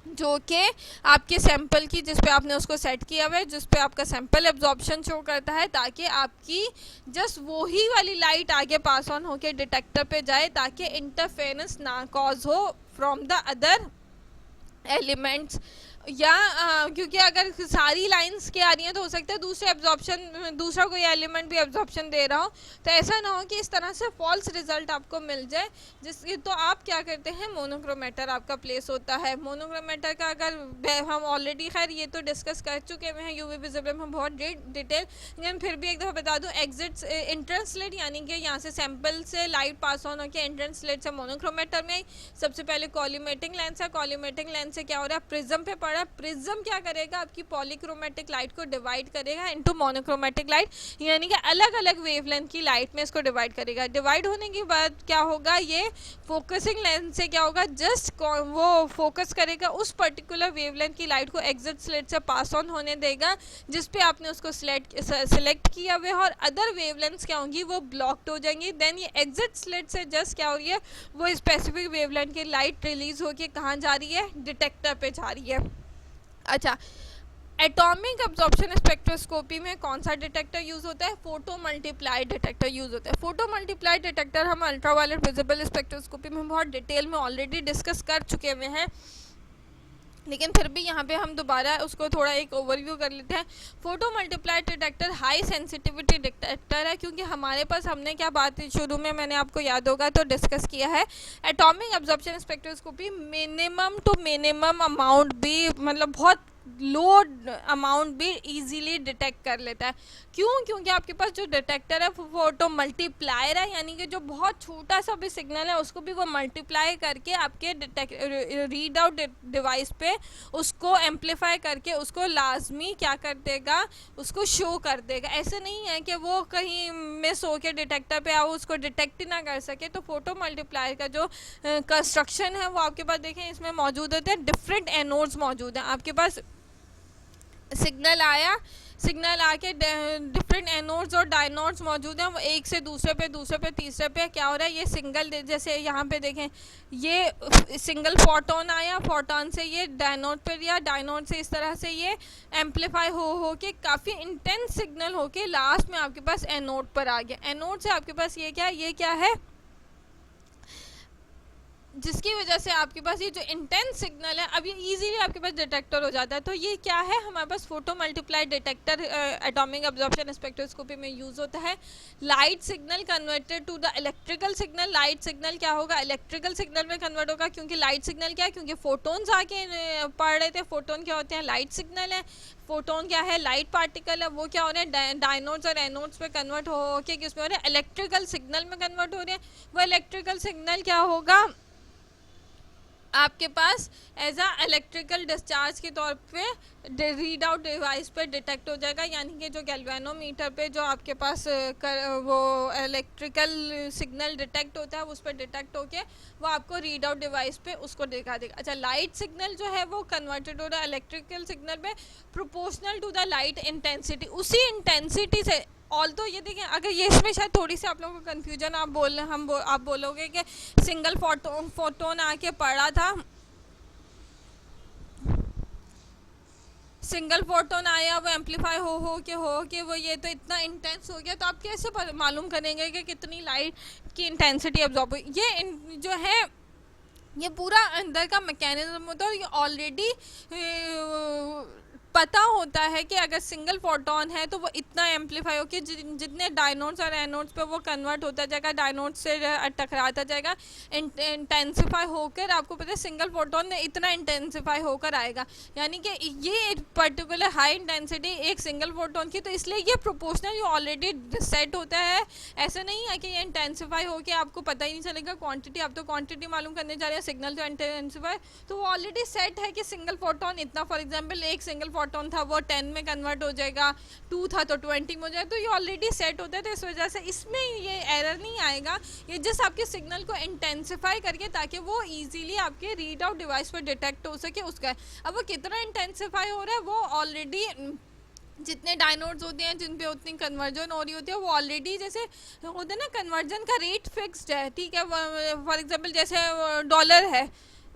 [SPEAKER 1] जो कि आपके सैंपल की, जिस पे आपने उसको सेट किया हुआ है, जिस पे आपका सैंपल एब्जॉर्प्शन शो करता है, ताकि आपकी जस्ट वही वाली लाइट आगे पास ऑन होके डिटेक्टर पे जाए, ताकि इंटरफेरेंस ना कॉज हो फ्रॉम द अदर एलिमेंट्स। या क्योंकि अगर सारी लाइंस के आ रही हैं तो हो सकता है दूसरा कोई एलिमेंट भी एब्जॉर्प्शन दे रहा हो, तो ऐसा ना हो कि इस तरह से फॉल्स रिजल्ट आपको मिल जाए। तो आप क्या करते हैं, मोनोक्रोमेटर आपका प्लेस होता है। मोनोक्रोमेटर का अगर हम ऑलरेडी खैर ये तो डिस्कस कर चुके हुए हैं यूवी विजिबल में बहुत डिटेल, लेकिन फिर भी एक दफ़ा बता दूँ, एग्जिट एंट्रेंस स्लिट यानी कि यहाँ से सैंपल से लाइट पास ऑन होकर एंट्रेंस स्लिट से मोनोक्रोमेटर में सबसे पहले कॉलीमेटिंग लेंस है। कॉलीमेटिंग लेंस से क्या हो रहा है, प्रिज्म पे पड़ा। प्रिज्म क्या करेगा, आपकी पॉलीक्रोमेटिक लाइट को डिवाइड करेगा इनटू मोनोक्रोमेटिक लाइट, यानी कि अलग अलग वेवलेंथ की लाइट में इसको डिवाइड करेगा। डिवाइड होने के बाद क्या होगा, ये फोकसिंग लेंस से क्या होगा, जस्ट वो फोकस करेगा उस पर्टिकुलर वेवलेंथ की लाइट को एग्जिट स्लिट से पास ऑन होने देगा जिस पे आपने उसको सिलेक्ट किया हुआ है, और अदर वेवलेंथ्स क्या होंगी, वो ब्लॉक्ड हो जाएंगी। देन ये एग्जिट स्लिट से जस्ट क्या हो रही है, वो स्पेसिफिक वेवलेंथ की लाइट रिलीज होके कहाँ जा रही है, डिटेक्टर पे जा रही है। अच्छा, एटॉमिक अब्जॉर्प्शन स्पेक्ट्रोस्कोपी में कौन सा डिटेक्टर यूज़ होता है, फोटो मल्टीप्लाई डिटेक्टर यूज़ होता है। फोटो मल्टीप्लाई डिटेक्टर हम अल्ट्रावायलेट विजिबल स्पेक्ट्रोस्कोपी में बहुत डिटेल में ऑलरेडी डिस्कस कर चुके हुए हैं, लेकिन फिर भी यहाँ पे हम दोबारा उसको थोड़ा एक ओवरव्यू कर लेते हैं। Photo multiply detector high sensitivity detector है, क्योंकि हमारे पास हमने क्या बात शुरू में मैंने आपको याद होगा तो डिस्कस किया है, atomic absorption spectroscopy minimum to minimum amount भी, मतलब बहुत लो अमाउंट भी इजीली डिटेक्ट कर लेता है। क्यों, क्योंकि आपके पास जो डिटेक्टर है फोटो मल्टीप्लायर है, यानी कि जो बहुत छोटा सा भी सिग्नल है उसको भी वो मल्टीप्लाई करके आपके रीड आउट डिवाइस पे उसको एम्पलीफाई करके उसको लाजमी क्या कर देगा, उसको शो कर देगा। ऐसे नहीं है कि वो कहीं मिस हो के डिटेक्टर पे आओ उसको डिटेक्ट ही ना कर सके। तो फोटो मल्टीप्लायर का जो कंस्ट्रक्शन है वो आपके पास देखें इसमें मौजूद होते हैं, डिफरेंट एनोड्स मौजूद हैं आपके पास। सिग्नल आया, सिग्नल आके डिफरेंट एनोड्स और डायनोड्स मौजूद हैं, वो एक से दूसरे पे तीसरे पे क्या हो रहा है, ये सिंगल, जैसे यहाँ पे देखें ये सिंगल फोटोन आया, फोटोन से ये डायनोड पे गया, डायनोड से इस तरह से ये एम्पलीफाई हो के काफ़ी इंटेंस सिग्नल होके लास्ट में आपके पास एनोड पर आ गया। एनोड से आपके पास ये क्या है, जिसकी वजह से आपके पास ये जो इंटेंस सिग्नल है अब ये इजीली आपके पास डिटेक्टर हो जाता है। तो ये क्या है, हमारे पास photo multiply detector atomic absorption spectroscopy में यूज़ होता है। Light signal converted to the electrical signal, light signal क्या होगा, इलेक्ट्रिकल सिग्नल में कन्वर्ट होगा, क्योंकि लाइट सिग्नल क्या है, क्योंकि फोटोन्स आके पढ़ रहे थे, फोटोन क्या होते हैं, लाइट सिग्नल है। फोटोन क्या है, लाइट पार्टिकल है, वो क्या हो रहे हैं, डायनोड्स और एनोड्स पे कन्वर्ट हो के किस में हो रहे हैं, इलेक्ट्रिकल सिग्नल में कन्वर्ट हो रहे हैं। वो इलेक्ट्रिकल सिग्नल क्या होगा, आपके पास एज आ इलेक्ट्रिकल डिस्चार्ज के तौर पे रीड आउट डिवाइस पे डिटेक्ट हो जाएगा, यानी कि जो गैल्वेनोमीटर पे जो आपके पास वो इलेक्ट्रिकल सिग्नल डिटेक्ट होता है उस पर डिटेक्ट होके वो आपको रीड आउट डिवाइस पे उसको दिखा देगा। अच्छा, लाइट सिग्नल जो है वो कन्वर्टेड हो रहा है इलेक्ट्रिकल सिग्नल में proportional to the light intensity, उसी इंटेंसिटी से। ऑल तो ये देखें, अगर ये इसमें शायद थोड़ी सी आप लोगों को कन्फ्यूजन आप बोलोगे कि सिंगल फोटोन आके पड़ा था, सिंगल फोटोन आया, वो एम्पलीफाई हो के वो ये तो इतना इंटेंस हो गया, तो आप कैसे मालूम करेंगे कि कितनी लाइट की इंटेंसिटी अब्जॉर्ब हुई। ये जो है ये पूरा अंदर का मैकेनिज्म होता है, और ये ऑलरेडी पता होता है कि अगर सिंगल फोटोन है तो वो इतना एम्पलीफाई होकर जितने डायनोड्स और एनोड्स पे वो कन्वर्ट होता जाएगा, डायनोड्स से टकराता जाएगा, इंटेंसिफाई होकर आपको पता है सिंगल फोटोन इतना इंटेंसिफाई होकर आएगा, यानी कि ये पर्टिकुलर हाई इंटेंसिटी एक सिंगल फोटोन की। तो इसलिए ये प्रोपोर्शनल ऑलरेडी सेट होता है, ऐसा नहीं है कि ये इंटेंसिफाई होकर आपको पता ही नहीं चलेगा क्वांटिटी। आप तो क्वांटिटी मालूम करने जा रहे हैं, सिग्नल जो इंटेंसिफाई, तो वो ऑलरेडी सेट है कि सिंगल फोटोन इतना, फॉर एग्जाम्पल एक सिंगल फोटोन था वो 10 में कन्वर्ट हो जाएगा, 2 था तो 20 में हो जाएगा, तो ये ऑलरेडी सेट होता है। तो इस वजह से इसमें ये एरर नहीं आएगा, ये जस्ट आपके सिग्नल को इंटेंसिफाई करके ताकि वो ईजिली आपके रीड आउट डिवाइस पर डिटेक्ट हो सके उसका। अब वो कितना इंटेंसिफाई हो रहा है वो ऑलरेडी जितने डायनोड्स होते हैं जिन पे उतनी कन्वर्जन हो रही होती है वो ऑलरेडी जैसे होता है ना, कन्वर्जन का रेट फिक्स्ड है, ठीक है। फॉर एग्जांपल जैसे डॉलर है,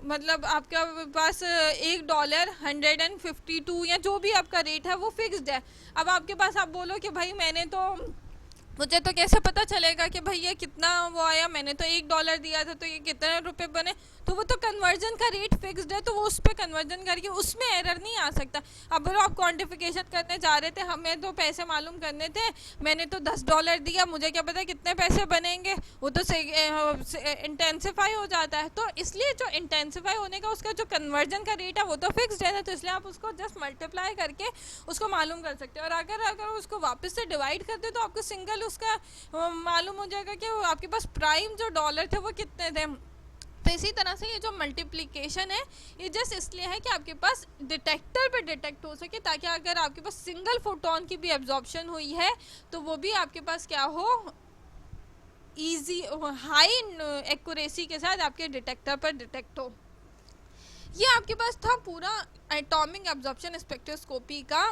[SPEAKER 1] मतलब आपका पास $1 152 या जो भी आपका रेट है वो फिक्स्ड है। अब आपके पास आप बोलो कि भाई मैंने तो, मुझे तो कैसे पता चलेगा कि भाई ये कितना वो आया, मैंने तो $1 दिया था तो ये कितने रुपए बने, तो वो तो कन्वर्जन का रेट फिक्स्ड है, तो वो उस पर कन्वर्जन करके उसमें एरर नहीं आ सकता। अब बोलो आप क्वांटिफिकेशन करने जा रहे थे, हमें तो पैसे मालूम करने थे, मैंने तो $10 दिया, मुझे क्या पता कितने पैसे बनेंगे, वो तो इंटेंसिफाई हो जाता है। तो इसलिए जो इंटेंसिफाई होने का उसका जो कन्वर्जन का रेट है वो तो फिक्स्ड है ना, तो इसलिए आप उसको जस्ट मल्टीप्लाई करके उसको मालूम कर सकते हो। और अगर उसको वापस से डिवाइड कर दे तो आपको सिंगल उसका मालूम हो जाएगा कि आपके पास प्राइम जो डॉलर थे वो कितने थे। तो इसी तरह से ये जो मल्टीप्लिकेशन है ये जस्ट इसलिए है कि आपके पास डिटेक्टर पे डिटेक्ट हो सके, ताकि अगर आपके पास सिंगल फोटोन की भी एब्जॉर्प्शन हुई है तो वो भी आपके पास क्या हो, इजी हाई एक्यूरेसी के साथ आपके डिटेक्टर पर डिटेक्ट हो। ये आपके पास था पूरा एटॉमिक एब्जॉर्प्शन स्पेक्ट्रोस्कोपी का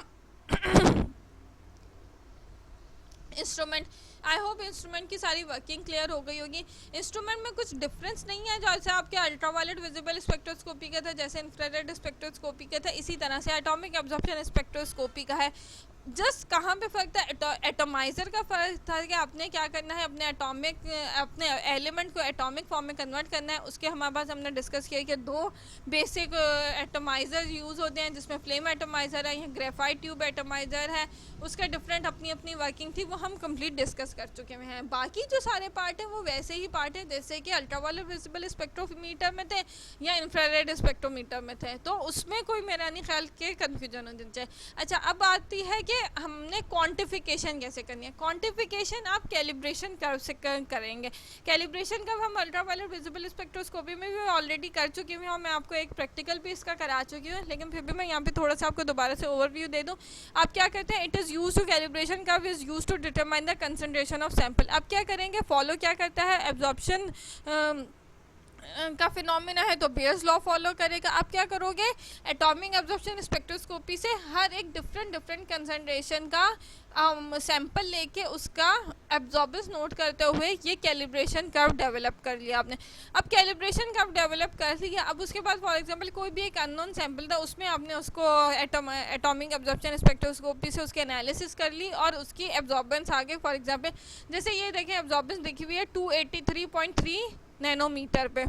[SPEAKER 1] इंस्ट्रूमेंट। आई होप इंस्ट्रूमेंट की सारी वर्किंग क्लियर हो गई होगी। इंस्ट्रूमेंट में कुछ डिफरेंस नहीं है, जैसे आपके अल्ट्रावायलेट विजिबल स्पेक्ट्रोस्कोपी का था, जैसे इंफ्रारेड स्पेक्ट्रोस्कोपी का था, इसी तरह से एटॉमिक एब्जॉर्प्शन स्पेक्ट्रोस्कोपी का है। जस्ट कहाँ पे फ़र्क था, एटोमाइज़र का फ़र्क था कि आपने क्या करना है, अपने एलिमेंट को एटॉमिक फॉर्म में कन्वर्ट करना है। उसके हमारे पास हमने डिस्कस किया कि 2 बेसिक एटोमाइज़र यूज़ होते हैं, जिसमें फ्लेम एटोमाइज़र है या ग्रेफाइट ट्यूब एटोमाइज़र है, उसका डिफरेंट अपनी अपनी वर्किंग थी, वो हम कंप्लीट डिस्कस कर चुके हैं। बाकी जो सारे पार्ट हैं वो वैसे ही पार्ट हैं जैसे कि अल्ट्रावायलेट विजिबल स्पेक्ट्रोमीटर में थे या इंफ्रारेड स्पेक्ट्रोमीटर में थे, तो उसमें कोई मेरा नहीं ख्याल के कन्फ्यूजन होना चाहिए। अच्छा, अब आती है कि हमने क्वांटिफिकेशन कैसे करनी है। क्वांटिफिकेशन आप कैलिब्रेशन कर्व से करेंगे। कैलिब्रेशन कर्व हम अल्ट्रावायलेट विजिबल स्पेक्ट्रोस्कोपी में भी ऑलरेडी कर चुकी हूँ और मैं आपको एक प्रैक्टिकल भी इसका करा चुकी हूँ, लेकिन फिर भी मैं यहाँ पे थोड़ा सा आपको दोबारा से ओवरव्यू दे दूँ। आप क्या करते हैं, it is use to calibration curve is use to determine the concentration of sample. अब क्या करेंगे, फॉलो क्या करता है, एब्जॉर्प्शन का फिनोमिना है तो बेयर्स लॉ फॉलो करेगा। आप क्या करोगे, एटॉमिक एब्जॉर्प्शन स्पेक्ट्रोस्कोपी से हर एक डिफरेंट कंसंट्रेशन का सैंपल लेके उसका एब्जॉर्बेंस नोट करते हुए ये कैलिब्रेशन कर्व डेवलप कर लिया आपने। अब कैलिब्रेशन कर्व डेवलप कर लिया, अब उसके बाद फॉर एग्जांपल कोई भी एक अननोन सैंपल था, उसमें आपने उसको एटॉमिक एब्जॉर्प्शन स्पेक्ट्रोस्कोपी से उसके एनालिसिस कर ली और उसकी एब्जॉर्बेंस आ गई। फॉर एग्जांपल जैसे ये देखें, एब्जॉर्बेंस लिखी हुई है 283.3 नैनोमीटर पे।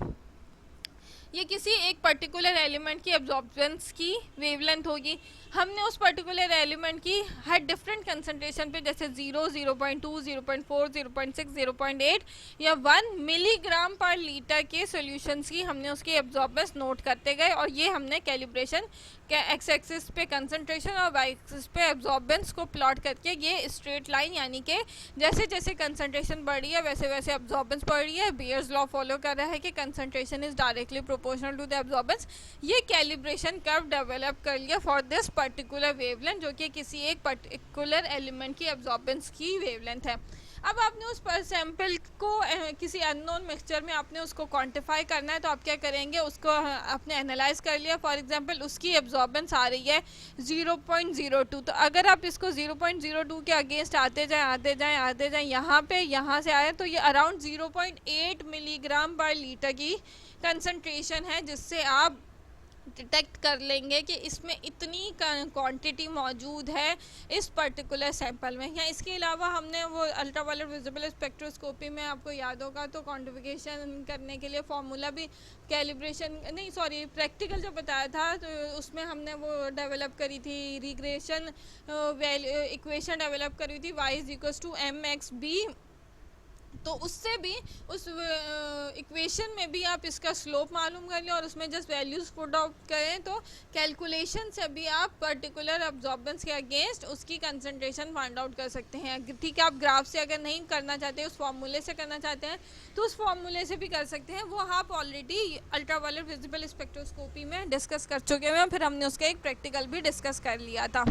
[SPEAKER 1] ये किसी एक पर्टिकुलर एलिमेंट की एब्जॉर्बेंस की वेवलेंथ होगी। हमने उस पर्टिकुलर एलिमेंट की हर डिफरेंट कंसंट्रेशन पे, जैसे 0, 0.2, 0.4, 0.6, 0.8 या 1 मिलीग्राम पर लीटर के सॉल्यूशंस की हमने उसकी एब्जॉर्बेंस नोट करते गए और ये हमने कैलिब्रेशन के एक्स एक्सिस पे कंसंट्रेशन और वाई एक्सिस पे एब्जॉर्बेंस को प्लॉट करके ये स्ट्रेट लाइन, यानी कि जैसे जैसे कंसंट्रेशन बढ़ रही है वैसे वैसे एब्जॉर्बेंस बढ़ रही है। बेयर्स लॉ फॉलो कर रहा है कि concentration is directly proportional to the absorbance. ये कैलिब्रेशन कर्व डेवलप कर लिया फॉर दिस पर्टिकुलर वेवलेंथ, जो कि किसी एक पर्टिकुलर एलिमेंट की एब्जॉर्बेंस की वेवलेंथ है। अब आपने उस पर सैंपल को किसी अननोन मिक्सचर में आपने उसको क्वांटिफाई करना है, तो आप क्या करेंगे, उसको आपने एनालाइज कर लिया। फॉर एग्जांपल उसकी एब्जॉर्बेंस आ रही है 0.02, तो अगर आप इसको 0.02 के अगेंस्ट आते जाएं यहाँ से आए तो ये अराउंड 0.8 मिलीग्राम पर लीटर की कंसंट्रेशन है, जिससे आप डिटेक्ट कर लेंगे कि इसमें इतनी क्वांटिटी मौजूद है इस पर्टिकुलर सैंपल में। या इसके अलावा हमने वो अल्ट्रावायलेट विजिबल स्पेक्ट्रोस्कोपी में आपको याद होगा तो क्वांटिफिकेशन करने के लिए फार्मूला भी प्रैक्टिकल जो बताया था तो उसमें हमने वो डेवलप करी थी, रिग्रेशन इक्वेशन डेवलप करी थी, y = mx b तो उससे भी उस इक्वेशन में भी आप इसका स्लोप मालूम कर लें और उसमें जस्ट वैल्यूज़ पुट आउट करें, तो कैलकुलेशन से भी आप पर्टिकुलर अब्जॉर्बेंस के अगेंस्ट उसकी कंसंट्रेशन फाइंड आउट कर सकते हैं। ठीक है, आप ग्राफ से अगर नहीं करना चाहते, उस फॉर्मूले से करना चाहते हैं, तो उस फॉर्मूले से भी कर सकते हैं। वो आप ऑलरेडी अल्ट्रावायलेट विजिबल स्पेक्ट्रोस्कोपी में डिस्कस कर चुके हैं, फिर हमने उसका एक प्रैक्टिकल भी डिस्कस कर लिया था।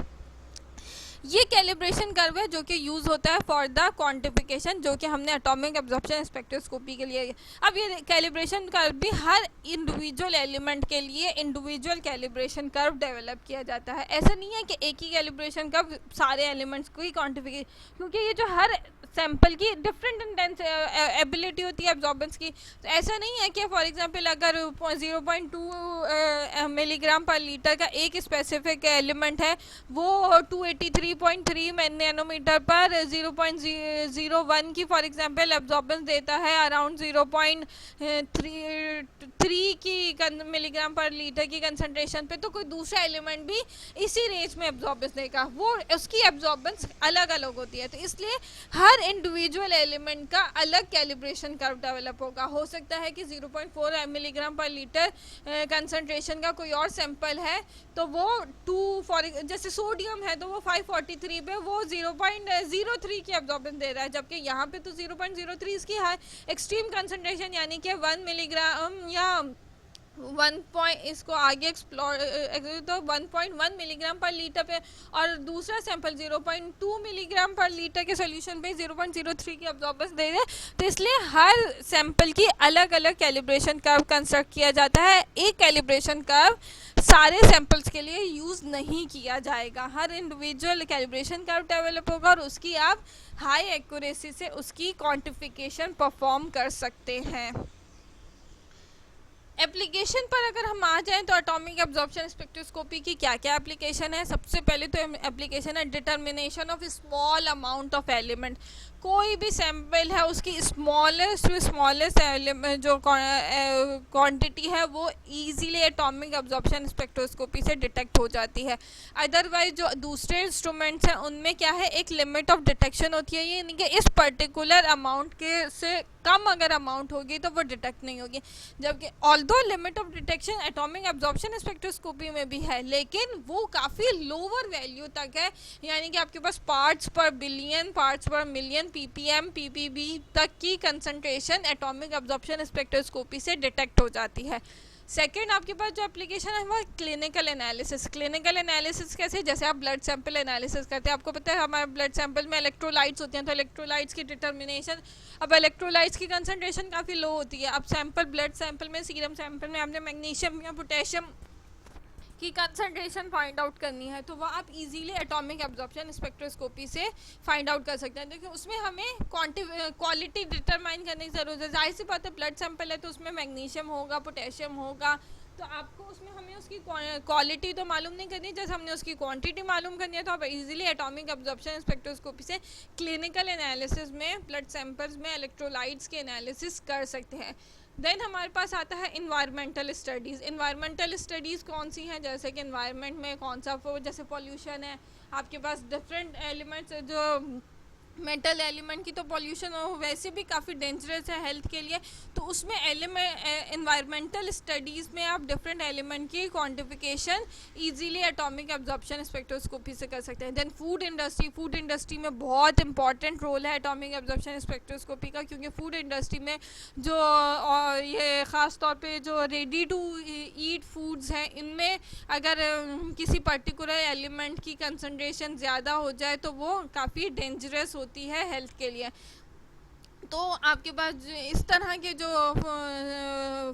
[SPEAKER 1] ये कैलिब्रेशन कर्व है जो कि यूज़ होता है फॉर द क्वांटिफिकेशन, जो कि हमने एटॉमिक एब्जॉर्प्शन स्पेक्ट्रोस्कोपी के लिए। अब ये कैलिब्रेशन कर्व भी हर इंडिविजुअल एलिमेंट के लिए इंडिविजुअल कैलिब्रेशन कर्व डेवलप किया जाता है। ऐसा नहीं है कि एक ही कैलिब्रेशन कर्व सारे एलिमेंट्स को ही क्वांटिफिकेशन, क्योंकि ये जो हर सैंपल की डिफरेंट इंटेंस एबिलिटी होती है एब्जॉर्बेंस की। तो ऐसा नहीं है कि फॉर एग्जांपल अगर 0.2 मिलीग्राम पर लीटर का एक स्पेसिफिक एलिमेंट है, वो 283.3 नैनोमीटर पर 0.01 की फॉर एग्जांपल एब्जॉर्बेंस देता है, अराउंड 0.3 की मिलीग्राम पर लीटर की कंसंट्रेशन पे, तो कोई दूसरा एलिमेंट भी इसी रेंज में एब्जॉर्बेंस देगा, वो उसकी एब्जॉर्बेंस अलग अलग होती है। तो इसलिए हर इंडिविजुअल एलिमेंट का अलग कैलिब्रेशन कर्व डेवलप होगा। हो सकता है कि 0.4 मिलीग्राम पर लीटर कंसंट्रेशन का कोई और सैंपल है, तो वो 2 फॉर जैसे सोडियम है तो वो 543 पे वो 0.03 की एब्जॉर्बेंस दे रहा है, जबकि यहाँ पे तो 0.03 इसकी हाई एक्सट्रीम कंसंट्रेशन यानी कि 1 मिलीग्राम या 1 इसको आगे एक्सप्लोर तो 1.1 मिलीग्राम पर लीटर पे, और दूसरा सैंपल 0.2 मिलीग्राम पर लीटर के सोल्यूशन पे 0.03 की एब्जॉर्बेंस दे रहे हैं। तो इसलिए हर सैंपल की अलग अलग कैलिब्रेशन कर्व कंस्ट्रक्ट किया जाता है। एक कैलिब्रेशन कर्व सारे सैंपल्स के लिए यूज़ नहीं किया जाएगा, हर इंडिविजुअल कैलिब्रेशन कर्व डेवलप होगा और उसकी आप हाई एक्यूरेसी से उसकी क्वांटिफिकेशन परफॉर्म कर सकते हैं। एप्लीकेशन पर अगर हम आ जाएं तो एटॉमिक एब्जॉर्प्शन स्पेक्ट्रोस्कोपी की क्या क्या एप्लीकेशन है। सबसे पहले तो एप्लीकेशन है determination of small amount of element. कोई भी सैंपल है उसकी स्मॉलेस्ट जो क्वांटिटी है वो इजीली एटॉमिक एब्जॉर्प्शन स्पेक्ट्रोस्कोपी से डिटेक्ट हो जाती है। अदरवाइज जो दूसरे इंस्ट्रूमेंट्स हैं उनमें क्या है, एक लिमिट ऑफ डिटेक्शन होती है, ये नहीं कि इस पर्टिकुलर अमाउंट के से कम अगर अमाउंट होगी तो वो डिटेक्ट नहीं होगी। जबकि although limit of detection atomic absorption spectroscopy में भी है, लेकिन वो काफ़ी लोअर वैल्यू तक है, यानी कि आपके पास पार्ट्स पर बिलियन, पार्ट्स पर मिलियन, ppm ppb तक की कंसंट्रेशन एटॉमिक एब्जॉर्प्शन स्पेक्ट्रोस्कोपी से डिटेक्ट हो जाती है। सेकेंड आपके पास जो एप्लीकेशन है वो क्लिनिकल एनालिसिस। क्लिनिकल एनालिसिस कैसे, जैसे आप ब्लड सैंपल एनालिसिस करते हैं, आपको पता है हमारे ब्लड सैंपल में इलेक्ट्रोलाइट्स होती हैं, तो इलेक्ट्रोलाइट्स की डिटर्मिनेशन, अब इलेक्ट्रोलाइट्स की कंसंट्रेशन काफ़ी लो होती है। अब सैंपल ब्लड सैंपल में, सीरम सैंपल में आपने मैग्नीशियम या पोटेशियम की कंसंट्रेशन फाइंड आउट करनी है, तो वह आप इजीली एटॉमिक एब्जॉर्प्शन स्पेक्ट्रोस्कोपी से फाइंड आउट कर सकते हैं। देखिए उसमें हमें क्वालिटी डिटरमाइन करने की ज़रूरत है। जाहिर सी बात है ब्लड सैंपल है तो उसमें मैग्नीशियम होगा, पोटेशियम होगा, तो आपको उसमें हमें उसकी क्वालिटी तो मालूम नहीं करनी, जैसे हमने उसकी क्वांटिटी मालूम करनी है, तो आप इजीली एटॉमिक एब्जॉर्प्शन स्पेक्ट्रोस्कोपी से क्लिनिकल एनालिसिस में ब्लड सैंपल्स में इलेक्ट्रोलाइट्स के एनालिसिस कर सकते हैं। देन हमारे पास आता है इन्वायरमेंटल स्टडीज़। इन्वायरमेंटल स्टडीज़ कौन सी हैं, जैसे कि इन्वायरमेंट में कौन सा जैसे पॉल्यूशन है, आपके पास डिफरेंट एलिमेंट्स जो मेटल एलिमेंट की तो पॉल्यूशन वैसे भी काफ़ी डेंजरस है हेल्थ के लिए, तो उसमें इन्वायरमेंटल स्टडीज़ में आप डिफरेंट एलिमेंट की quantification easily atomic absorption spectroscopy से कर सकते हैं। देन फूड इंडस्ट्री में बहुत इंपॉर्टेंट रोल है एटॉमिक एब्जॉर्प्शन स्पेक्ट्रोस्कोपी का, क्योंकि फूड इंडस्ट्री में जो ये ख़ास तौर पे जो रेडी टू ईट फूड्स हैं, इनमें अगर किसी पर्टिकुलर एलिमेंट की कंसंट्रेशन ज़्यादा हो जाए तो वो काफ़ी डेंजरस होती है हेल्थ के लिए। तो आपके पास इस तरह के जो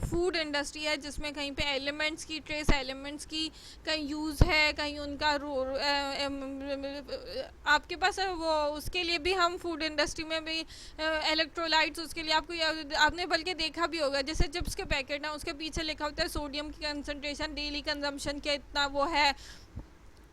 [SPEAKER 1] फूड इंडस्ट्री है जिसमें कहीं पे एलिमेंट्स की, ट्रेस एलिमेंट्स की कहीं यूज़ है, कहीं उनका आपके पास वो उसके लिए भी हम फूड इंडस्ट्री में भी इलेक्ट्रोलाइट्स, उसके लिए आपने बल्कि देखा भी होगा, जैसे चिप्स के पैकेट हैं उसके पीछे लिखा होता है सोडियम की कंसनट्रेशन डेली कंजम्पशन के इतना वो है,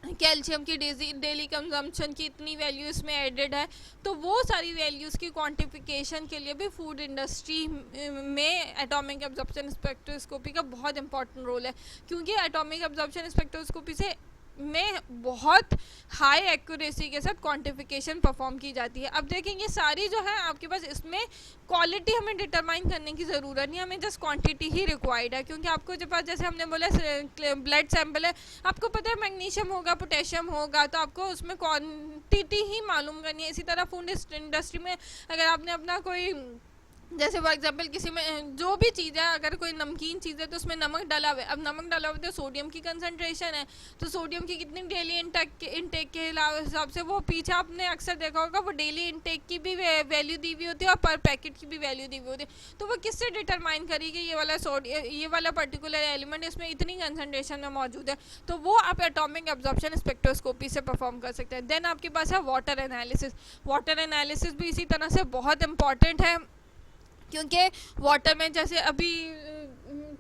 [SPEAKER 1] कैल्शियम की डेली कंजम्पशन की इतनी वैल्यू इसमें एडेड है। तो वो सारी वैल्यूज़ की क्वांटिफिकेशन के लिए भी फूड इंडस्ट्री में एटॉमिक एब्जॉर्प्शन स्पेक्ट्रोस्कोपी का बहुत इंपॉर्टेंट रोल है, क्योंकि एटॉमिक एब्जॉर्प्शन स्पेक्ट्रोस्कोपी से में बहुत हाई एक्यूरेसी के साथ क्वांटिफिकेशन परफॉर्म की जाती है। अब देखेंगे सारी जो है आपके पास, इसमें क्वालिटी हमें डिटरमाइन करने की ज़रूरत नहीं, हमें जस्ट क्वांटिटी ही रिक्वायर्ड है। क्योंकि आपको जब जैसे हमने बोला ब्लड सैंपल है, आपको पता है मैग्नीशियम होगा, पोटेशियम होगा, तो आपको उसमें क्वांटिटी ही मालूम करनी है। इसी तरह फूड इंडस्ट्री में अगर आपने अपना कोई, जैसे फॉर एग्जांपल किसी में जो भी चीज़ है, अगर कोई नमकीन चीज़ है तो उसमें नमक डाला हुआ है, अब नमक डाला हुआ है तो सोडियम की कंसंट्रेशन है, तो सोडियम की कितनी डेली इंटेक के हिसाब से वो पीछे आपने अक्सर देखा होगा, वो डेली इंटेक की भी वैल्यू दी हुई होती है और पर पैकेट की भी वैल्यू दी हुई होती है। तो वो किससे डिटरमाइन करेगी ये वाला ये वाला पर्टिकुलर एलिमेंट इसमें इतनी कंसनट्रेशन में मौजूद है, तो वो आप एटॉमिक एब्जॉर्प्शन स्पेक्ट्रोस्कोपी से परफॉर्म कर सकते हैं। देन आपके पास है वाटर एनालिसिस। वाटर एनालिसिस भी इसी तरह से बहुत इंपॉर्टेंट है, क्योंकि वाटर में जैसे अभी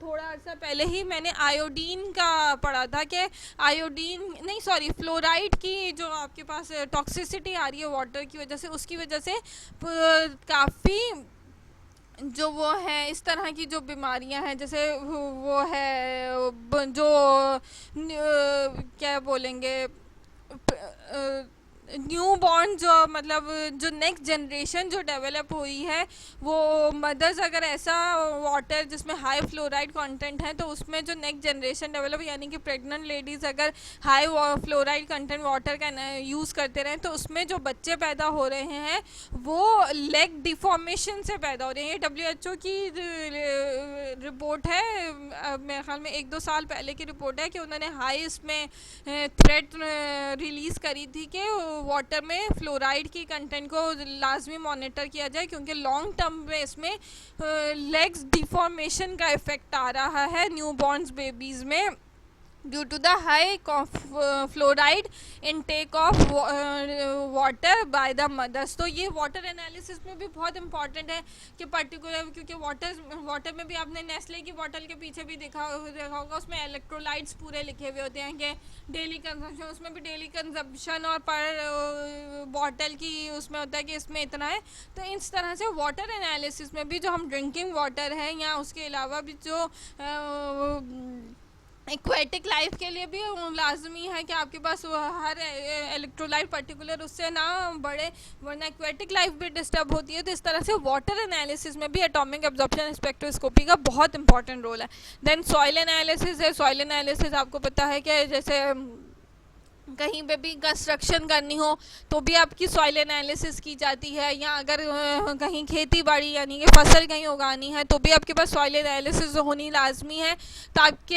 [SPEAKER 1] थोड़ा अर्सा पहले ही मैंने आयोडीन का पढ़ा था कि आयोडीन नहीं, सॉरी, फ्लोराइड की जो आपके पास टॉक्सिसिटी आ रही है वाटर की वजह से, उसकी वजह से काफ़ी जो वो है इस तरह की जो बीमारियां हैं, जैसे वो है जो क्या बोलेंगे, न्यू बॉर्न जो मतलब जो नेक्स्ट जनरेशन जो डेवलप हुई है, वो मदर्स अगर ऐसा वाटर जिसमें हाई फ्लोराइड कंटेंट है, तो उसमें जो नेक्स्ट जनरेशन डेवलप, यानी कि प्रेग्नेंट लेडीज़ अगर हाई फ्लोराइड कंटेंट वाटर का यूज़ करते रहें, तो उसमें जो बच्चे पैदा हो रहे हैं वो लेग डिफॉर्मेशन से पैदा हो रहे हैं। ये WHO की रिपोर्ट है, मेरे ख्याल में 1-2 साल पहले की रिपोर्ट है, कि उन्होंने हाई इसमें थ्रेट रिलीज़ करी थी कि वाटर में फ्लोराइड की कंटेंट को लाजमी मॉनिटर किया जाए, क्योंकि लॉन्ग टर्म में इसमें लेग्स डिफॉर्मेशन का इफ़ेक्ट आ रहा है न्यूबॉर्न्स बेबीज़ में, due to the high fluoride intake of water by the mothers. तो ये वाटर एनालिसिस में भी बहुत इंपॉर्टेंट है कि पर्टिकुलर, क्योंकि वाटर में भी आपने नेस्ले की बॉटल के पीछे भी देखा होगा, उसमें इलेक्ट्रोलाइट्स पूरे लिखे हुए होते हैं कि डेली कंजम्पशन, उसमें भी डेली कंजम्पशन और पर बॉटल की उसमें होता है कि इसमें इतना है। तो इस तरह से वाटर एनालिसिस में भी जो हम ड्रिंकिंग वाटर है, या उसके अलावा भी जो एक्वेटिक लाइफ के लिए भी लाजमी है कि आपके पास हर इलेक्ट्रोलाइट पर्टिकुलर उससे ना बढ़े, वरना एक्वेटिक लाइफ भी डिस्टर्ब होती है। तो इस तरह से वाटर एनालिसिस में भी एटॉमिक एब्जॉर्प्शन स्पेक्ट्रोस्कोपी का बहुत इंपॉर्टेंट रोल है। देन सॉइल एनालिसिस है। सॉइल एनालिसिस आपको पता है कि जैसे कहीं पे भी कंस्ट्रक्शन करनी हो तो भी आपकी सॉइल एनालिसिस की जाती है, या अगर कहीं खेती बाड़ी यानी कि फसल कहीं उगानी है तो भी आपके पास सॉइल एनालिसिस होनी लाजमी है, ताकि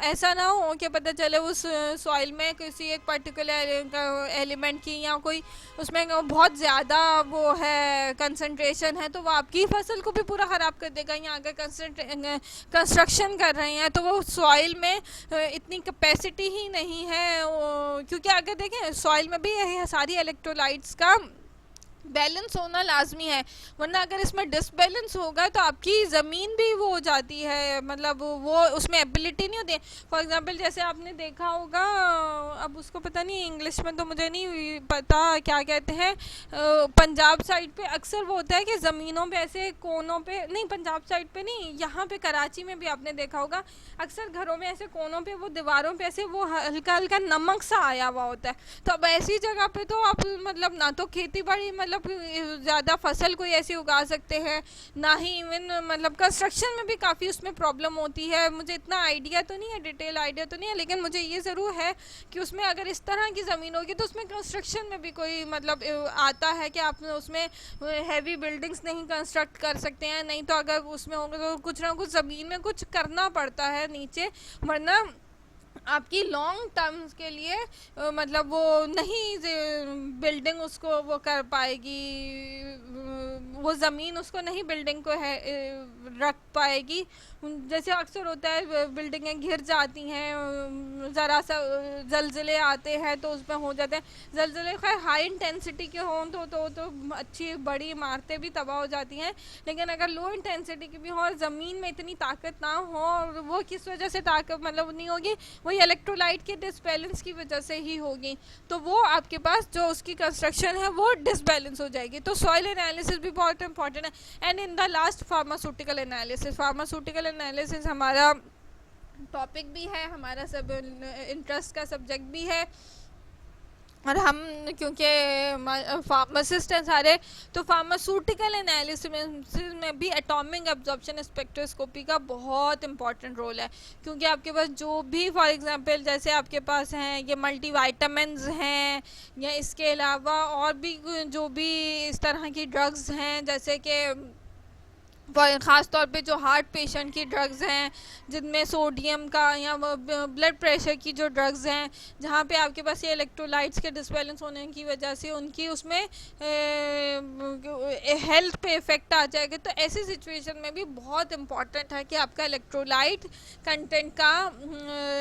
[SPEAKER 1] ऐसा ना हो कि पता चले उस सॉइल में किसी एक पर्टिकुलर एलिमेंट की या कोई उसमें बहुत ज़्यादा वो है कंसंट्रेशन है, तो वो आपकी फसल को भी पूरा ख़राब कर देगा। या अगर कंस्ट्रक्शन कर रहे हैं तो वो सॉइल में इतनी कैपेसिटी ही नहीं है, क्योंकि अगर देखें सॉइल में भी सारी इलेक्ट्रोलाइट्स का बैलेंस होना लाजमी है, वरना अगर इसमें डिसबैलेंस होगा तो आपकी ज़मीन भी वो हो जाती है, मतलब वो उसमें एबिलिटी नहीं होती। फॉर एग्जांपल जैसे आपने देखा होगा, अब उसको पता नहीं इंग्लिश में तो मुझे नहीं पता क्या कहते हैं, पंजाब साइड पे अक्सर वो होता है कि ज़मीनों पे ऐसे कोनों पे, नहीं पंजाब साइड पे नहीं, यहाँ पे कराची में भी आपने देखा होगा अक्सर घरों में ऐसे कोनों पे वो दीवारों पे ऐसे वो हल्का हल्का नमक सा आया हुआ होता है। तो अब ऐसी जगह पे तो आप मतलब ना तो खेती बाड़ी मतलब ज़्यादा फसल कोई ऐसी उगा सकते हैं, ना ही इवन मतलब कंस्ट्रक्शन में भी काफ़ी उसमें प्रॉब्लम होती है। मुझे इतना आइडिया तो नहीं है, डिटेल आइडिया तो नहीं है, लेकिन मुझे ये ज़रूर है कि उसमें अगर इस तरह की ज़मीन होगी तो उसमें कंस्ट्रक्शन में भी कोई मतलब आता है कि आप उसमें हैवी बिल्डिंग्स नहीं कंस्ट्रक्ट कर सकते हैं, नहीं तो अगर उसमें होंगे तो कुछ ना कुछ ज़मीन में कुछ करना पड़ता है नीचे, वरना आपकी लॉन्ग टर्म्स के लिए मतलब वो नहीं बिल्डिंग उसको वो कर पाएगी, वो ज़मीन उसको नहीं बिल्डिंग को है रख पाएगी। जैसे अक्सर होता है बिल्डिंगें घिर जाती हैं, ज़रा सा ज़लज़ले आते हैं तो उसमें हो जाते हैं ज़लज़ले, खैर हाई इंटेंसिटी के हों तो अच्छी बड़ी इमारतें भी तबाह हो जाती हैं, लेकिन अगर लो इंटेंसिटी की भी हो और ज़मीन में इतनी ताकत ना हो, और वो किस वजह से ताकत मतलब नहीं होगी, वही इलेक्ट्रोलाइट के डिसबैलेंस की वजह से ही होगी, तो वो आपके पास जो उसकी कंस्ट्रक्शन है वो डिसबैलेंस हो जाएगी। तो सॉइल एनालिसिस भी बहुत इंपॉर्टेंट है। And in the last pharmaceutical analysis. Pharmaceutical analysis हमारा टॉपिक भी है, हमारा सब इंटरेस्ट का सब्जेक्ट भी है। और हम क्योंकि फार्मासिस्ट हैं सारे, तो फार्मास्यूटिकल एनालिसिस में भी एटॉमिक एब्जॉर्प्शन स्पेक्ट्रोस्कोपी का बहुत इंपॉर्टेंट रोल है। क्योंकि आपके पास जो भी फॉर एग्जांपल जैसे आपके पास हैं ये मल्टीविटामिन्स हैं, या इसके अलावा और भी जो भी इस तरह की ड्रग्स हैं, जैसे कि ख़ास तौर पे जो हार्ट पेशेंट की ड्रग्स हैं जिनमें सोडियम का, या ब्लड प्रेशर की जो ड्रग्स हैं जहाँ पे आपके पास ये इलेक्ट्रोलाइट्स के डिसबैलेंस होने की वजह से उनकी उसमें हेल्थ पे इफ़ेक्ट आ जाएगा। तो ऐसी सिचुएशन में भी बहुत इम्पॉर्टेंट है कि आपका इलेक्ट्रोलाइट कंटेंट का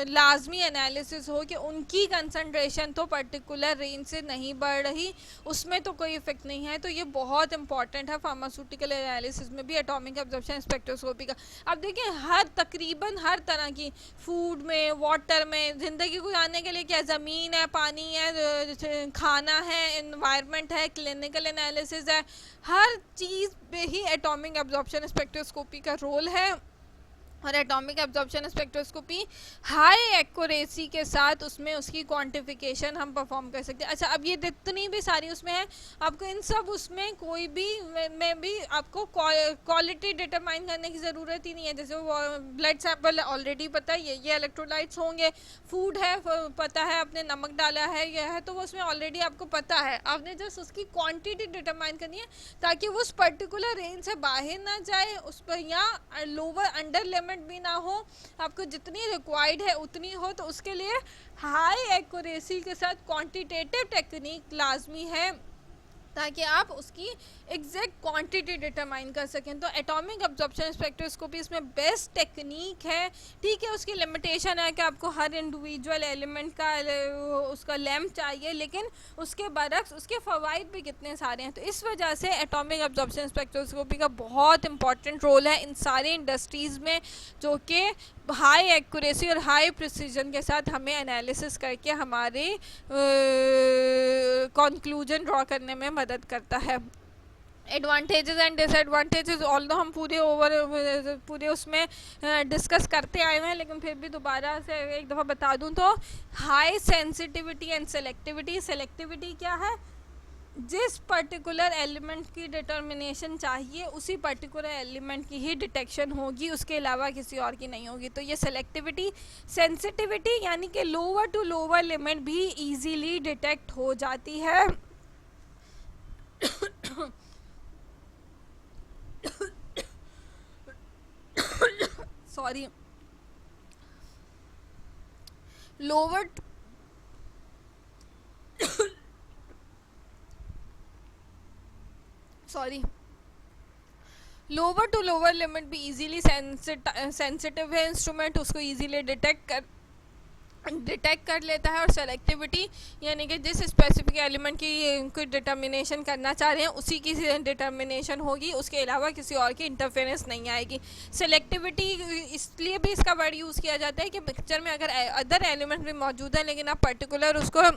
[SPEAKER 1] लाजमी एनालिसिस हो कि उनकी कंसनट्रेशन तो पर्टिकुलर रेंज से नहीं बढ़ रही, उसमें तो कोई इफेक्ट नहीं है। तो ये बहुत इंपॉर्टेंट है फार्मास्यूटिकल एनालिसिस में भी एटॉमिक एब्जॉर्प्शन स्पेक्ट्रोस्कोपी का। अब देखिए तकरीबन हर तरह की फूड में, वाटर में, ज़िंदगी गुजारने के लिए क्या ज़मीन है, पानी है, खाना है, इन्वायरमेंट है, क्लिनिकल एनालिसिस है, हर चीज़ पे ही एटॉमिक एब्जॉर्प्शन स्पेक्ट्रोस्कोपी का रोल है। और atomic absorption spectroscopy high accuracy के साथ उसमें उसकी क्वांटिफिकेशन हम परफॉर्म कर सकते हैं। अच्छा, अब ये जितनी भी सारी उसमें है, आपको इन सब उसमें कोई भी में भी आपको क्वालिटी डिटरमाइन करने की ज़रूरत ही नहीं है। जैसे वो ब्लड सैंपल ऑलरेडी पता है ये इलेक्ट्रोलाइट्स होंगे, फूड है पता है, आपने नमक डाला है यह है, तो वो उसमें ऑलरेडी आपको पता है, आपने जस्ट उसकी क्वांटिटी डिटरमाइन करनी है ताकि वो उस पर्टिकुलर रेंज से बाहर ना जाए, उस पर या लोअर अंडर लिमिट भी ना हो, आपको जितनी रिक्वायर्ड है उतनी हो। तो उसके लिए हाई एक्यूरेसी के साथ क्वांटिटेटिव टेक्निक लाजमी है ताकि आप उसकी एग्जैक्ट क्वांटिटी डिटरमाइन कर सकें। तो एटॉमिक एब्जॉर्प्शन स्पेक्ट्रोस्कोपी इसमें बेस्ट टेक्निक है। ठीक है, उसकी लिमिटेशन है कि आपको हर इंडिविजुअल एलिमेंट का उसका लैम्प चाहिए, लेकिन उसके बरक्स उसके फ़वाइद भी कितने सारे हैं। तो इस वजह से एटॉमिक एब्जॉर्प्शन स्पेक्ट्रोस्कोपी का बहुत इंपॉर्टेंट रोल है इन सारे इंडस्ट्रीज़ में, जो कि हाई एक्यूरेसी और हाई प्रिसीजन के साथ हमें एनालिसिस करके हमारे कंक्लूजन ड्रॉ करने में मदद करता है। एडवांटेजेस एंड डिसएडवांटेजेस ऑल्दो हम पूरे उसमें डिस्कस करते आए हैं, लेकिन फिर भी दोबारा से एक दफ़ा बता दूं तो high sensitivity and selectivity. Selectivity क्या है? जिस पर्टिकुलर एलिमेंट की डिटर्मिनेशन चाहिए उसी पर्टिकुलर एलिमेंट की ही डिटेक्शन होगी, उसके अलावा किसी और की नहीं होगी, तो ये सेलेक्टिविटी। सेंसिटिविटी यानी कि लोअर टू लोअर लिमिट भी इजीली डिटेक्ट हो जाती है। Sorry, lower lower to lower limit भी इजीली सेंसिटिव है इंस्ट्रूमेंट, उसको इजीली डिटेक्ट कर लेता है। और सेलेक्टिविटी यानी कि जिस स्पेसिफिक एलिमेंट की कोई डिटर्मिनेशन करना चाह रहे हैं उसी की डिटर्मिनेशन होगी, उसके अलावा किसी और की इंटरफेरेंस नहीं आएगी। सेलेक्टिविटी इसलिए भी इसका वर्ड यूज़ किया जाता है कि पिक्चर में अगर अदर एलिमेंट भी मौजूद है लेकिन आप पर्टिकुलर उसको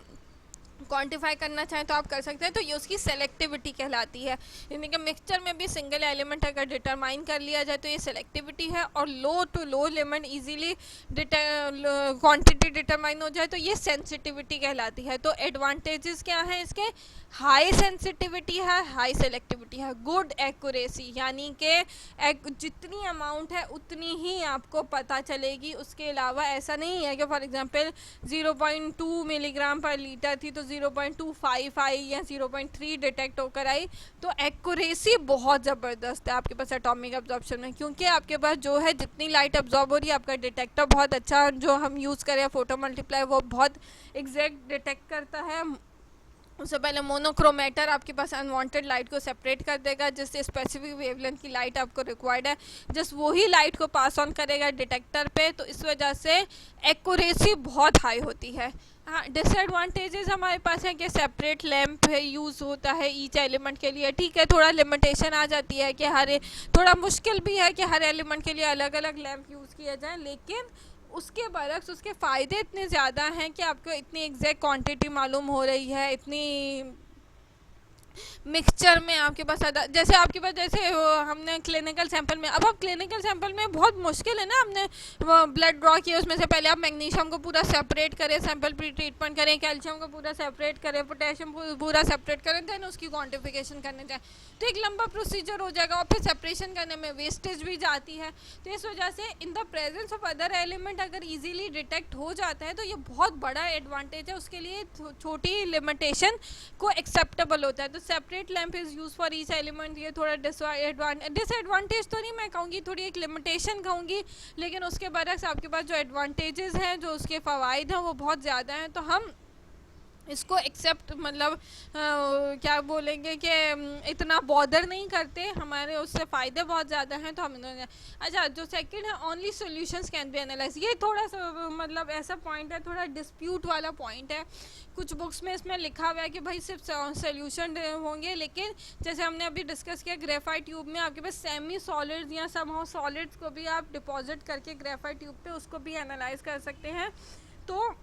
[SPEAKER 1] क्वांटिफाई करना चाहें तो आप कर सकते हैं, तो ये उसकी सेलेक्टिविटी कहलाती है। यानी कि मिक्सचर में भी सिंगल एलिमेंट अगर डिटरमाइन कर लिया जाए तो ये सेलेक्टिविटी है, और low to low limit easily quantity determine हो जाए तो ये सेंसिटिविटी कहलाती है। तो एडवांटेजेस क्या हैं इसके? हाई सेंसिटिविटी है, हाई सेलेक्टिविटी है, गुड एक्यूरेसी यानी कि जितनी अमाउंट है उतनी ही आपको पता चलेगी, उसके अलावा ऐसा नहीं है कि फॉर एग्जांपल 0.2 मिलीग्राम पर लीटर थी तो 0.25 आई या 0.3 डिटेक्ट होकर आई। तो एक्यूरेसी बहुत ज़बरदस्त है आपके पास एटॉमिक एब्जॉर्प्शन में, क्योंकि आपके पास जो है जितनी लाइट एब्जॉर्ब हो रही है, आपका डिटेक्टर बहुत अच्छा जो हम यूज़ करें फोटो मल्टीप्लाई वो बहुत एग्जैक्ट डिटेक्ट करता है। उससे पहले मोनोक्रोमेटर आपके पास अनवांटेड लाइट को सेपरेट कर देगा, जिससे स्पेसिफिक वेवलेंथ की लाइट आपको रिक्वायर्ड है जस्ट वही लाइट को पास ऑन करेगा डिटेक्टर पे। तो इस वजह से एक्यूरेसी बहुत हाई होती है। हाँ, डिसएडवांटेजेस हमारे पास है कि सेपरेट लैंप यूज़ होता है ईच एलिमेंट के लिए। ठीक है, थोड़ा लिमिटेशन आ जाती है कि थोड़ा मुश्किल भी है कि हर एलिमेंट के लिए अलग अलग लैंप यूज़ किया जाए, लेकिन उसके बरक्स उसके फ़ायदे इतने ज़्यादा हैं कि आपको इतनी एग्जैक्ट क्वांटिटी मालूम हो रही है, इतनी मिक्सचर में आपके पास जैसे आपके पास जैसे हमने क्लिनिकल सैंपल में, अब आप क्लिनिकल सैंपल में बहुत मुश्किल है ना, हमने ब्लड ड्रॉ किया, उसमें से पहले आप मैग्नीशियम को पूरा सेपरेट करें, सैंपल प्री ट्रीटमेंट करें, कैल्शियम को पूरा सेपरेट करें, पोटेशियम पूरा सेपरेट करें, देन उसकी क्वान्टिफिकेशन करने जाए तो एक लंबा प्रोसीजर हो जाएगा, और फिर सेपरेशन करने में वेस्टेज भी जाती है। तो इस वजह से in the presence of other element अगर इजीली डिटेक्ट हो जाता है तो ये बहुत बड़ा एडवांटेज है, उसके लिए छोटी लिमिटेशन को एक्सेप्टेबल होता है। तो separate lamp is use for each element, ये थोड़ा डिसएडवांटेज तो नहीं मैं कहूँगी, थोड़ी एक लिमिटेशन कहूँगी, लेकिन उसके बरक्स आपके पास जो एडवांटेजेस हैं, जो उसके फ़वाइद हैं, वो बहुत ज़्यादा हैं। तो हम इसको एक्सेप्ट मतलब क्या बोलेंगे कि इतना बॉदर नहीं करते, हमारे उससे फ़ायदे बहुत ज़्यादा हैं, तो हम अच्छा जो सेकंड है only solutions can be analyse, ये थोड़ा सा मतलब ऐसा पॉइंट है, थोड़ा डिस्प्यूट वाला पॉइंट है। कुछ बुक्स में इसमें लिखा हुआ है कि भाई सिर्फ सॉल्यूशन होंगे, लेकिन जैसे हमने अभी डिस्कस किया ग्रेफाइट ट्यूब में आपके पास सेमी सॉलिड्स या समहाउ सॉलिड्स को भी आप डिपॉजिट करके ग्रेफाइट ट्यूब पे उसको भी एनालाइज कर सकते हैं। तो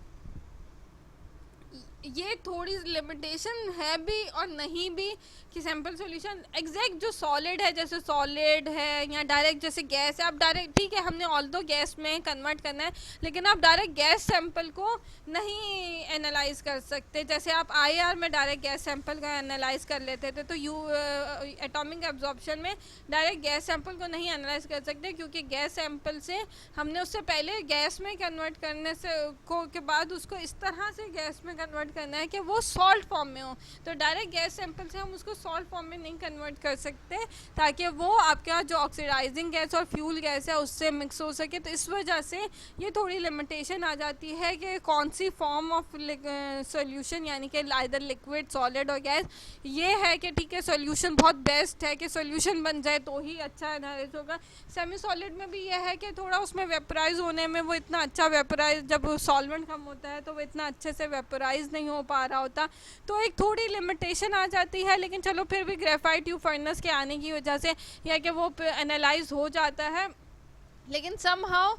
[SPEAKER 1] ये थोड़ी लिमिटेशन है भी और नहीं भी कि सैम्पल सॉल्यूशन एग्जैक्ट जो सॉलिड है, जैसे सॉलिड है या डायरेक्ट जैसे गैस है, आप डायरेक्ट ठीक है हमने ऑल दो गैस में कन्वर्ट करना है, लेकिन आप डायरेक्ट गैस सैंपल को नहीं एनालाइज कर सकते। जैसे आप आईआर में डायरेक्ट गैस सैंपल का एनालाइज कर लेते थे, तो एटॉमिक एब्जॉर्प्शन में डायरेक्ट गैस सैंपल को नहीं एनालाइज कर सकते, क्योंकि गैस सैंपल से हमने उससे पहले गैस में कन्वर्ट करने से के बाद उसको इस तरह से गैस में कन्वर्ट करना है कि वो सॉल्ट फॉर्म में हो। तो डायरेक्ट गैस सैंपल से हम उसको सॉल्ट फॉर्म में नहीं कन्वर्ट कर सकते, ताकि वो आपका जो ऑक्सीडाइजिंग गैस और फ्यूल गैस है उससे मिक्स हो सके। तो इस वजह से ये थोड़ी लिमिटेशन आ जाती है कि कौन सी फॉर्म ऑफ सॉल्यूशन, यानी कि आइदर लिक्विड, सॉलिड और गैस। ये है कि ठीक है सॉल्यूशन बहुत बेस्ट है कि सॉल्यूशन बन जाए तो ही अच्छा एनालाइज होगा। सेमी सॉलिड में भी यह है कि थोड़ा उसमें वेपराइज होने में वो इतना अच्छा वेपराइज, जब सॉल्वेंट कम होता है तो वो इतना अच्छे से वेपराइज नहीं हो पा रहा होता, तो एक थोड़ी लिमिटेशन आ जाती है। लेकिन चलो फिर भी ग्रेफाइट ट्यूब फर्नेस के आने की वजह से यह कि वो एनालाइज हो जाता है, लेकिन समहाउ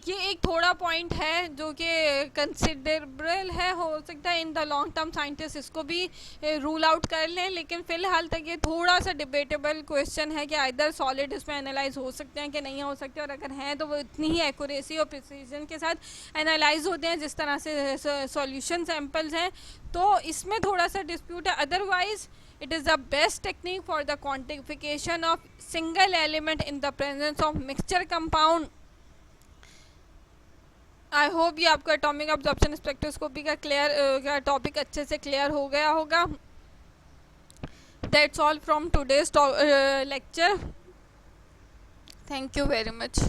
[SPEAKER 1] ये एक थोड़ा पॉइंट है जो कि कंसिडरेबल है, हो सकता है in the long term scientist इसको भी रूल आउट कर लें, लेकिन फ़िलहाल तक ये थोड़ा सा डिबेटेबल क्वेश्चन है कि आइदर सॉलिड इसमें एनालाइज हो सकते हैं कि नहीं हो सकते, और अगर हैं तो वो इतनी ही एक्यूरेसी और प्रिसीजन के साथ एनालाइज होते हैं जिस तरह से सॉल्यूशन सैंपल्स हैं। तो इसमें थोड़ा सा डिस्प्यूट है, otherwise it is the best technique for the quantification of single element in the presence of mixture compound। I hope ये आपका एटॉमिक अब्जॉर्प्शन स्पेक्ट्रोस्कोपी का क्लियर टॉपिक अच्छे से क्लियर हो गया होगा। That's all from today's lecture. Thank you very much.